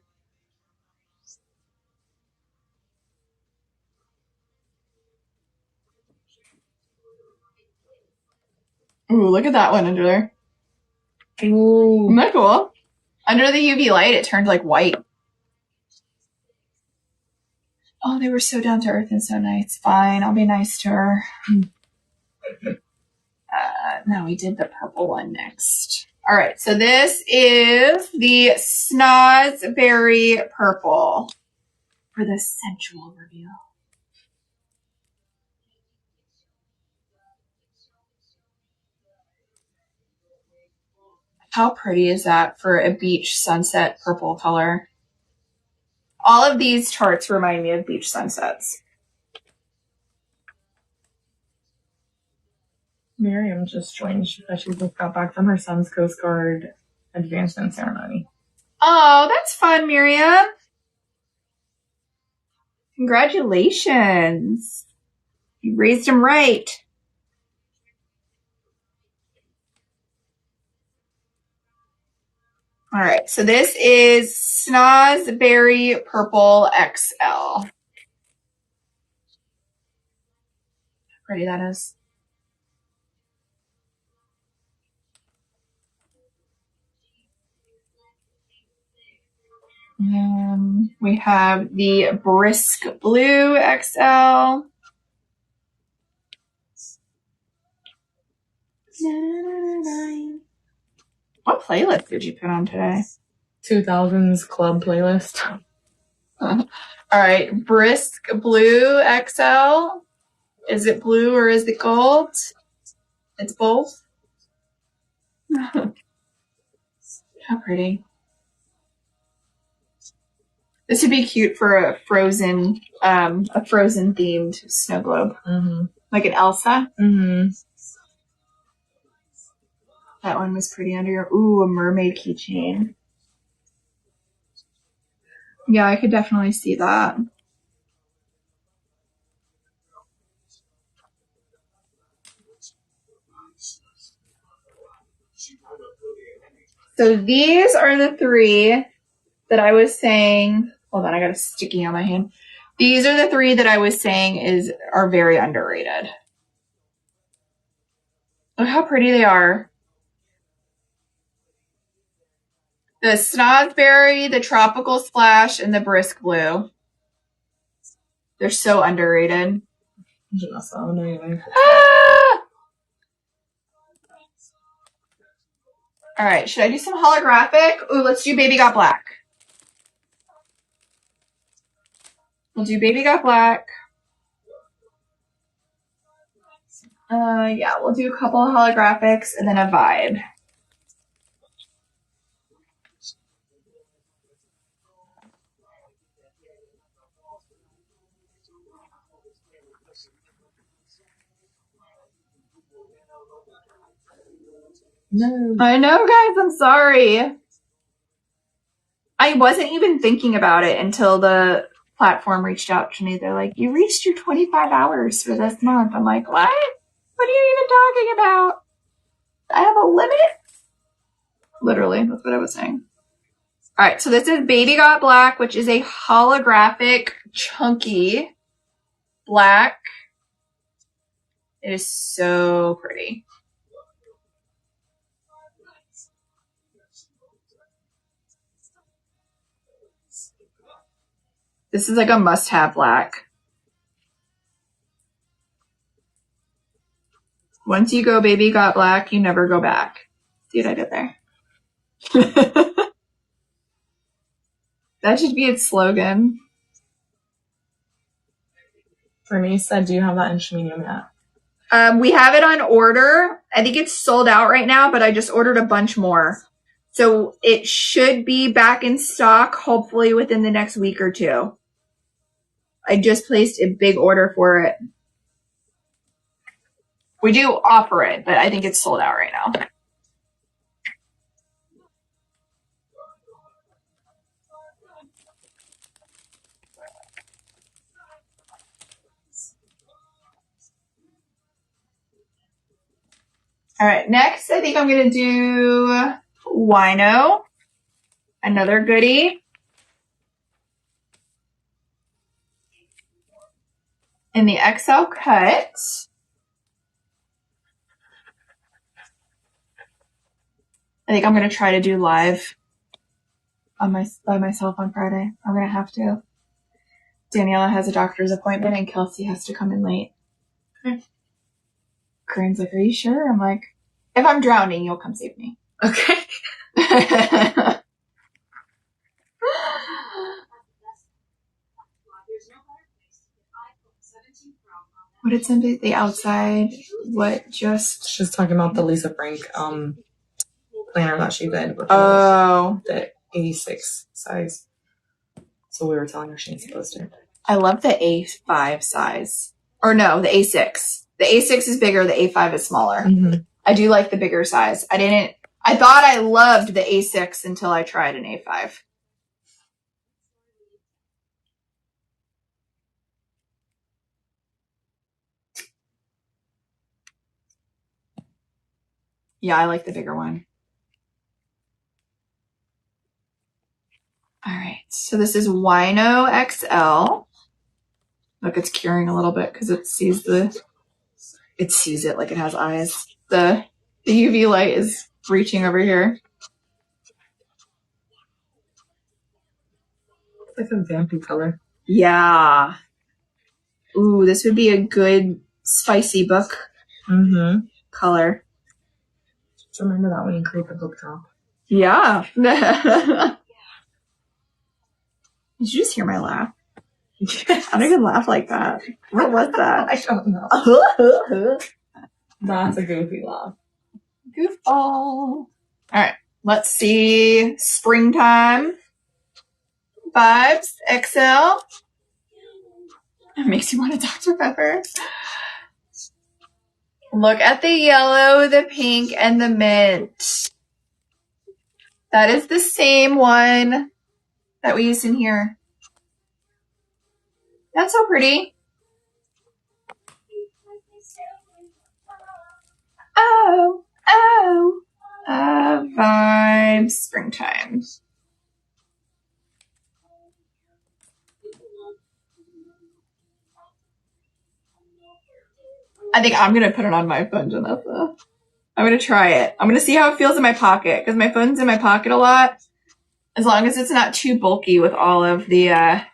Ooh, look at that one under there. Ooh. Isn't that cool? Under the UV light, it turned like white. Oh, they were so down to earth and so nice. Fine, I'll be nice to her. No, we did the purple one next. All right, so this is the Snozberry Purple for the sensual reveal. How pretty is that for a beach sunset purple color? All of these charts remind me of beach sunsets. Miriam just joined. She just got back from her son's Coast Guard advancement ceremony. Oh, that's fun, Miriam. Congratulations. You raised him right. All right, so this is Snozberry Purple XL. How pretty that is. And we have the Brisk Blue XL. What playlist did you put on today? 2000s club playlist. All right, Brisk Blue XL. Is it blue or is it gold? It's both. How pretty. This would be cute for a frozen themed snow globe. Mm-hmm. Like an Elsa. Mm-hmm. That one was pretty under your... Ooh, a mermaid keychain. Yeah, I could definitely see that. So these are the three that I was saying... Hold on, I got a sticky on my hand. These are the three that I was saying are very underrated. Look how pretty they are. The Snozberry, the Tropical Splash, and the Brisk Blue. They're so underrated. Ah! All right, should I do some holographic? Ooh, let's do Baby Got Black. We'll do Baby Got Black. Yeah, we'll do a couple of holographics and then a vibe. No. I know, guys, I'm sorry. I wasn't even thinking about it until the platform reached out to me. They're like, you reached your 25 hours for this month. I'm like, what? What are you even talking about? I have a limit? Literally, that's what I was saying. All right, so this is Baby Got Black, which is a holographic, chunky black. It is so pretty. This is like a must-have black. Once you go Baby Got Black, you never go back. See what I did there? That should be its slogan. For me, said, do you have that in medium yet? We have it on order, I think it's sold out right now, but I just ordered a bunch more. So it should be back in stock, hopefully within the next week or two. I just placed a big order for it. We do offer it, but I think it's sold out right now. All right, next I think I'm going to do Wino, another goodie. In the XL cut. I think I'm going to try to do live by myself on Friday. I'm going to have to. Daniela has a doctor's appointment and Kelsey has to come in late. Okay. Corinne's like, are you sure? I'm like, if I'm drowning, you'll come save me. Okay. What did somebody, the outside, what just? She's talking about the Lisa Frank planner that she did with the 86 size. So we were telling her she needs to post it. I love the A5 size. Or no, the A6. The A6 is bigger, the A5 is smaller. Mm-hmm. I do like the bigger size. I thought I loved the A6 until I tried an A5. Yeah, I like the bigger one. All right, so this is Wino XL. Look, it's curing a little bit because it sees it like it has eyes. The UV light is reaching over here. It's like a vampy color. Yeah. Ooh, this would be a good spicy book color. Just remember that when you create the book drop. Yeah. Did you just hear my laugh? I don't even laugh like that. What was that? I don't know. That's a goofy laugh. Goofball. All right, let's see. Springtime vibes XL. It makes you want a Dr. Pepper. Look at the yellow, the pink, and the mint. That is the same one that we used in here. That's so pretty. Vibes, springtime. I think I'm going to put it on my phone, Janessa. I'm going to try it. I'm going to see how it feels in my pocket because my phone's in my pocket a lot. As long as it's not too bulky with all of the,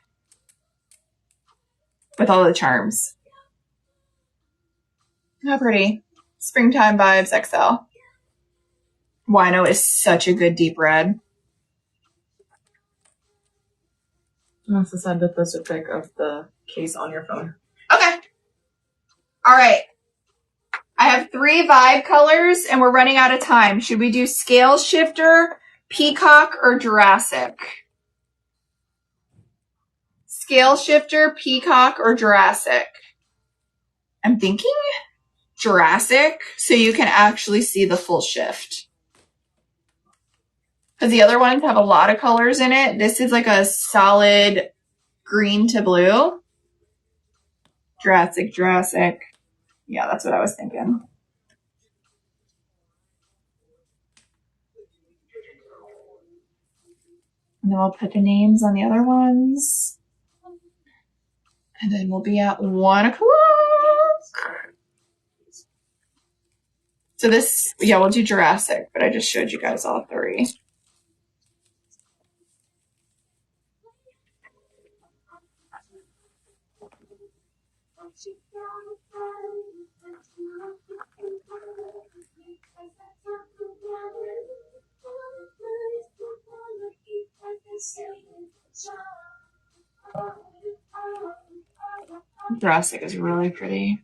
charms. How pretty. Springtime vibes XL. Wino is such a good deep red. Janessa said to post a pic of the case on your phone. Okay. All right. I have 3 vibe colors and we're running out of time. Should we do Scale Shifter, Peacock, or Jurassic? Scale Shifter, Peacock, or Jurassic? I'm thinking Jurassic so you can actually see the full shift. Because the other ones have a lot of colors in it. This is like a solid green to blue. Jurassic. Yeah, that's what I was thinking. And then we'll put the names on the other ones. And then we'll be at 1 o'clock. So this, yeah, we'll do Jurassic, but I just showed you guys all 3. Jurassic is really pretty.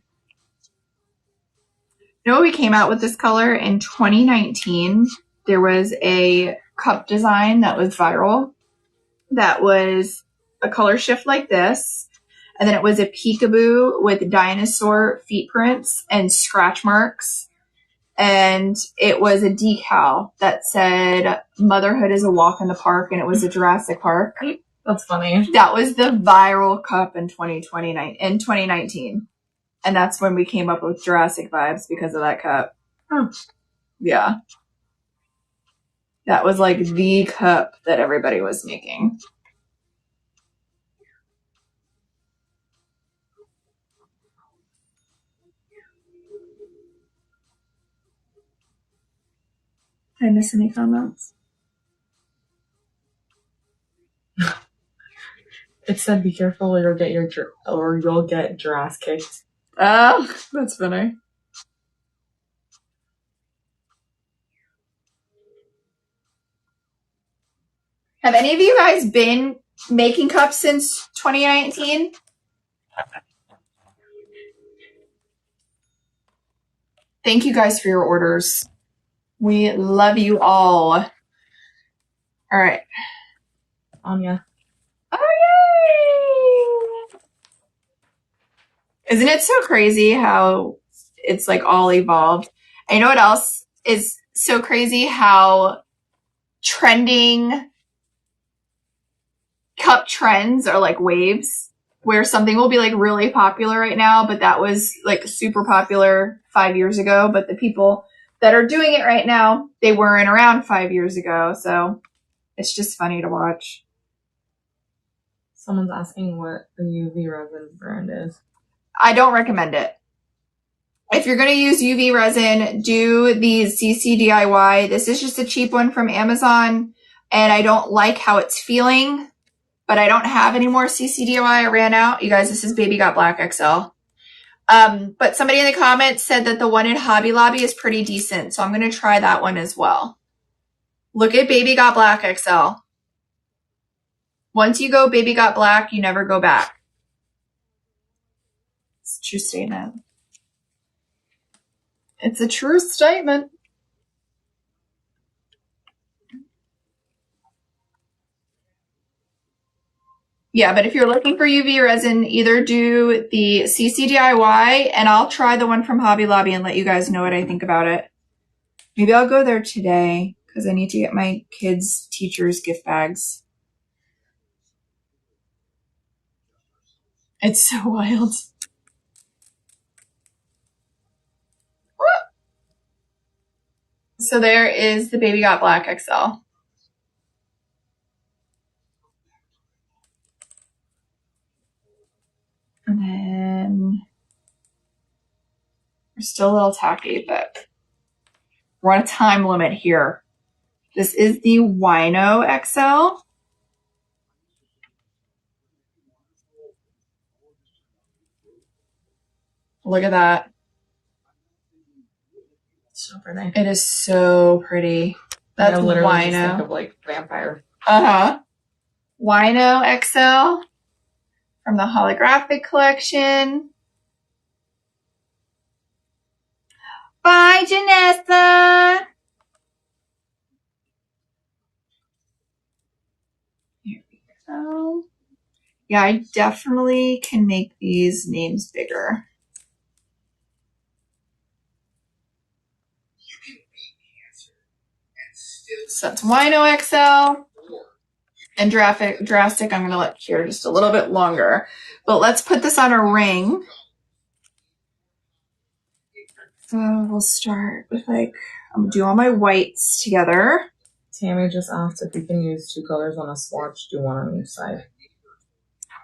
You know, we came out with this color in 2019. There was a cup design that was viral that was a color shift like this. And then it was a peekaboo with dinosaur feet prints and scratch marks. And it was a decal that said motherhood is a walk in the park, and it was a Jurassic Park. That's funny. That was the viral cup in 2019. And that's when we came up with Jurassic vibes because of that cup. Huh. Yeah. That was like the cup that everybody was making. Did I miss any comments? It said, "Be careful, or you'll get Jurassic kicked." Oh, that's funny. Have any of you guys been making cups since 2019? Thank you guys for your orders. We love you all. All right. Anya. Oh, yay! Isn't it so crazy how it's like all evolved? And you know what else is so crazy? How trending cup trends are like waves, where something will be like really popular right now, but that was like super popular 5 years ago. But the people that are doing it right now, they weren't around 5 years ago. So it's just funny to watch. Someone's asking what the UV resin brand is. I don't recommend it. If you're going to use UV resin, do the CC DIY. This is just a cheap one from Amazon, and I don't like how it's feeling, but I don't have any more CC DIY. I ran out. You guys, this is Baby Got Black XL. But somebody in the comments said that the one in Hobby Lobby is pretty decent, so I'm going to try that one as well. Look at Baby Got Black XL. Once you go Baby Got Black, you never go back. It's a true statement. It's a true statement. Yeah, but if you're looking for UV resin, either do the CC DIY, and I'll try the one from Hobby Lobby and let you guys know what I think about it. Maybe I'll go there today because I need to get my kids' teachers' gift bags. It's so wild. So there is the Baby Got Black XL. And then we're still a little tacky, but we're on a time limit here. This is the Wino XL. Look at that. So pretty. It is so pretty. That's literally Wino. just think of like vampire. Uh-huh. Wino XL from the holographic collection. Bye, Janessa. Here we go. Yeah, I definitely can make these names bigger. So that's Wino XL. And Drastic, I'm going to let cure just a little bit longer. But let's put this on a ring. So we'll start with like, I'm going to do all my whites together. Tammy just asked if we can use 2 colors on a swatch, do one on each side.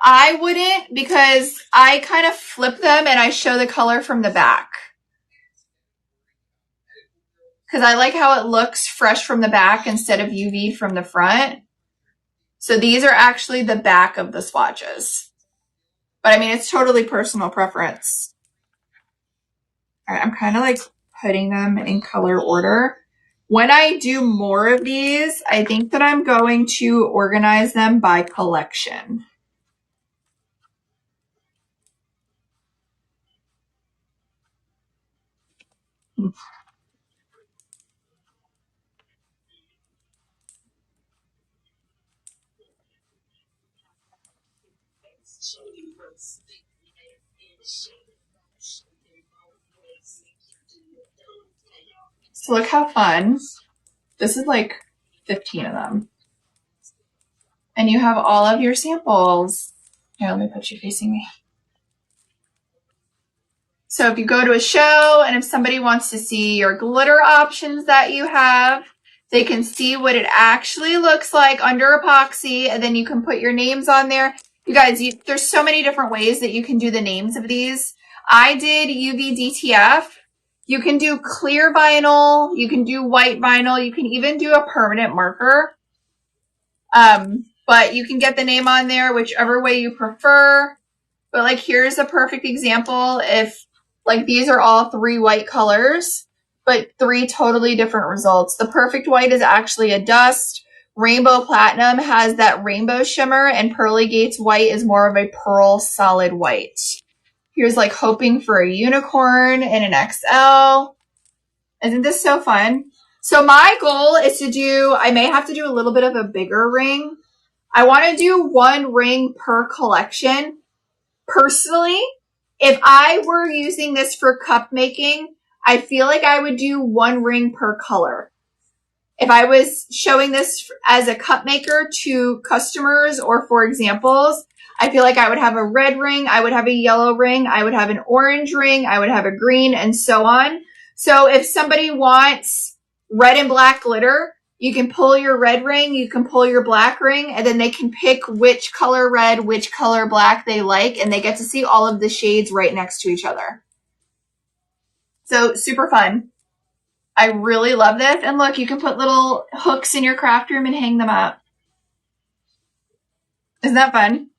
I wouldn't, because I kind of flip them and I show the color from the back. Because I like how it looks fresh from the back instead of UV from the front. So these are actually the back of the swatches. But I mean, it's totally personal preference. All right, I'm kind of like putting them in color order. When I do more of these, I think that I'm going to organize them by collection. So look how fun. This is like 15 of them. And you have all of your samples. Here, let me put you facing me. So if you go to a show and if somebody wants to see your glitter options that you have, they can see what it actually looks like under epoxy, and then you can put your names on there. You guys, there's so many different ways that you can do the names of these. I did UV DTF. You can do clear vinyl. You can do white vinyl. You can even do a permanent marker. But you can get the name on there whichever way you prefer. But like, here's a perfect example. If like these are all 3 white colors, but 3 totally different results. The perfect white is actually a dust. Rainbow Platinum has that rainbow shimmer, and Pearly Gates white is more of a pearl solid white. Here's like hoping for a unicorn in an XL. Isn't this so fun? So my goal is to do, I may have to do a little bit of a bigger ring. I want to do 1 ring per collection. Personally, if I were using this for cup making, I feel like I would do 1 ring per color. If I was showing this as a cup maker to customers or for examples, I feel like I would have a red ring, I would have a yellow ring, I would have an orange ring, I would have a green, and so on. So if somebody wants red and black glitter, you can pull your red ring, you can pull your black ring, and then they can pick which color red, which color black they like, and they get to see all of the shades right next to each other. So super fun. I really love this. And look, you can put little hooks in your craft room and hang them up. Isn't that fun?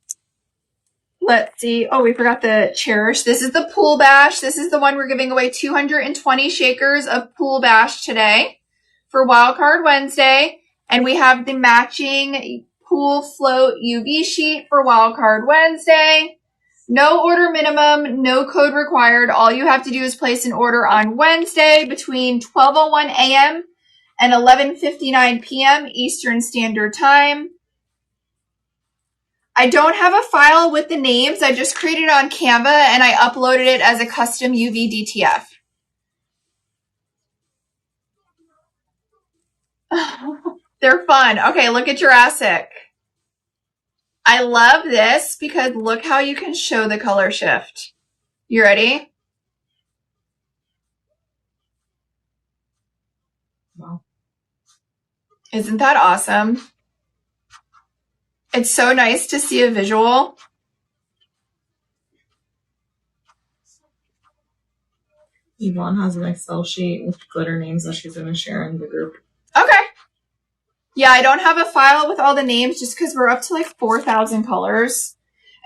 Let's see. Oh, we forgot the Cherish. This is the Pool Bash. This is the one we're giving away 220 shakers of Pool Bash today for Wildcard Wednesday. And we have the matching Pool Float UV sheet for Wildcard Wednesday. No order minimum, no code required. All you have to do is place an order on Wednesday between 12:01 a.m. and 11:59 p.m. Eastern Standard Time. I don't have a file with the names. I just created it on Canva and I uploaded it as a custom UV DTF. They're fun. Okay, look at Jurassic. I love this because look how you can show the color shift. You ready? Wow. Isn't that awesome? It's so nice to see a visual. Yvonne has an Excel sheet with glitter names that she's going to share in the group. Okay. Yeah, I don't have a file with all the names just because we're up to like 4,000 colors.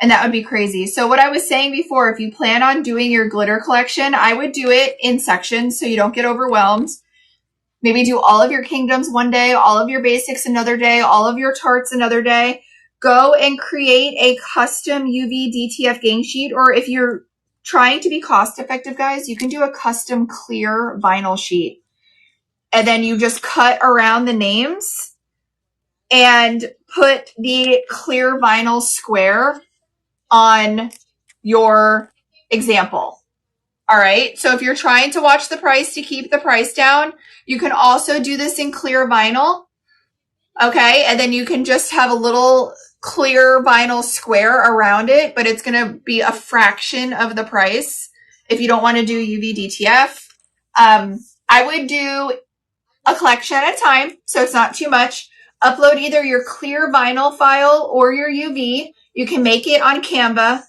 And that would be crazy. So what I was saying before, if you plan on doing your glitter collection, I would do it in sections so you don't get overwhelmed. Maybe do all of your kingdoms one day, all of your basics another day, all of your tarts another day. Go and create a custom UV DTF gang sheet. Or if you're trying to be cost effective, guys, you can do a custom clear vinyl sheet. And then you just cut around the names and put the clear vinyl square on your example. All right. So if you're trying to watch the price to keep the price down, you can also do this in clear vinyl. Okay. And then you can just have a little clear vinyl square around it, but it's going to be a fraction of the price if you don't want to do UV DTF. I would do a collection at a time, so it's not too much. Upload either your clear vinyl file or your UV. You can make it on Canva.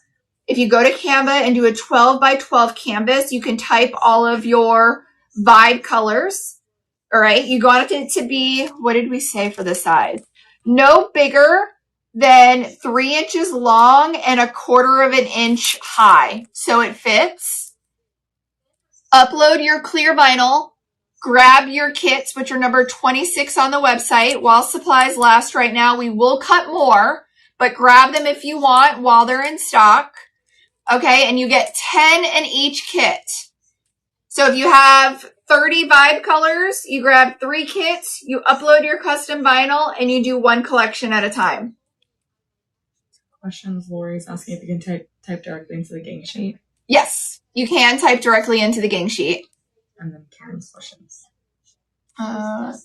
If you go to Canva and do a 12 by 12 canvas, you can type all of your vibe colors. All right. You want it to be, what did we say for the size? No bigger than 3 inches long and 1/4 of an inch high. So it fits. Upload your clear vinyl. Grab your kits, which are number 26 on the website. While supplies last right now, we will cut more, but grab them if you want while they're in stock. Okay, and you get 10 in each kit. So if you have 30 vibe colors. You grab 3 kits, you upload your custom vinyl, and you do 1 collection at a time. Questions. Lori's asking if you can type directly into the gang sheet. Yes, you can type directly into the gang sheet. And then Karen's questions.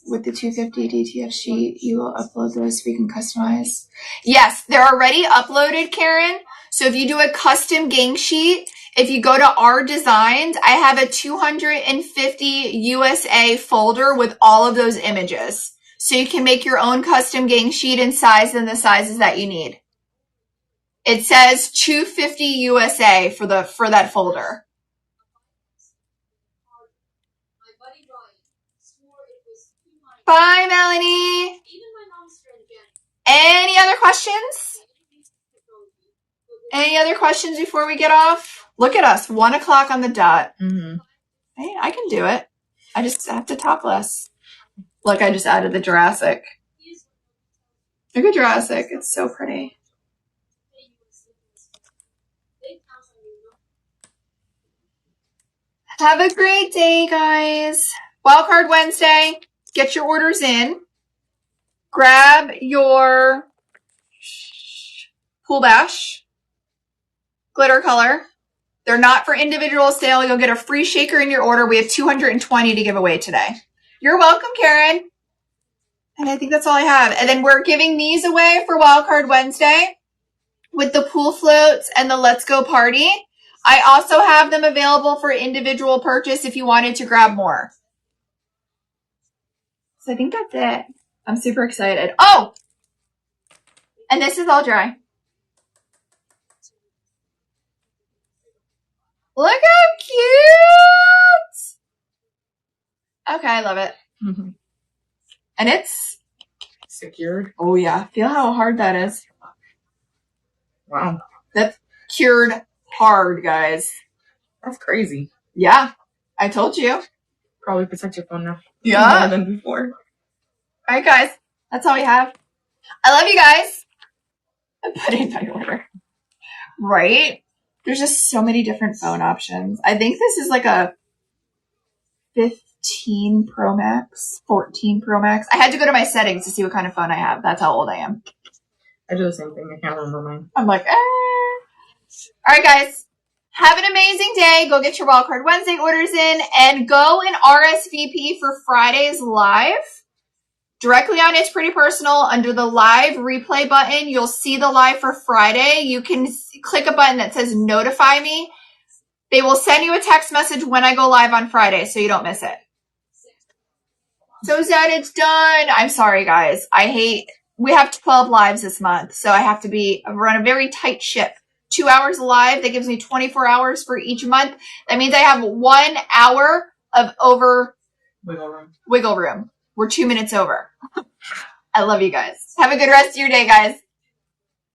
With the 250 DTF sheet, you will upload those so we can customize. Yes, they're already uploaded, Karen. So if you do a custom gang sheet, if you go to our designs, I have a 250 USA folder with all of those images. So you can make your own custom gang sheet in size and the sizes that you need. It says 250 USA for that folder. Bye, Melanie. Any other questions? Any other questions before we get off? Look at us, 1 o'clock on the dot. Mm-hmm. Hey, I can do it. I just have to talk less. Look, I just added the Jurassic. Look at Jurassic. It's so pretty. Have a great day, guys. Wildcard Wednesday. Get your orders in. Grab your Pool Bash glitter color. They're not for individual sale. You'll get a free shaker in your order. We have 220 to give away today. You're welcome, Karen. And I think that's all I have. And then we're giving these away for Wildcard Wednesday with the pool floats and the Let's Go Party. I also have them available for individual purchase if you wanted to grab more. So I think that's it. I'm super excited. Oh! And this is all dry. Look how cute! Okay, I love it. Mm-hmm. And it's secured. Oh yeah, feel how hard that is. Wow. That's cured hard, guys. That's crazy. Yeah, I told you. Probably protect your phone now. Yeah. More than before. All right, guys. That's all we have. I love you guys. I'm putting my order. Right? There's just so many different phone options. I think this is like a 15 Pro Max, 14 Pro Max. I had to go to my settings to see what kind of phone I have. That's how old I am. I do the same thing. I can't remember mine. I'm like, All right, guys. Have an amazing day. Go get your Wildcard Wednesday orders in and go and RSVP for Friday's live. Directly on It's Pretty Personal, under the live replay button, you'll see the live for Friday. You can click a button that says notify me. They will send you a text message when I go live on Friday so you don't miss it. So sad it's done. I'm sorry, guys. We have 12 lives this month, so I have to run a very tight ship. 2 hours live. That gives me 24 hours for each month. That means I have 1 hour of wiggle room. We're 2 minutes over. I love you guys. Have a good rest of your day, guys.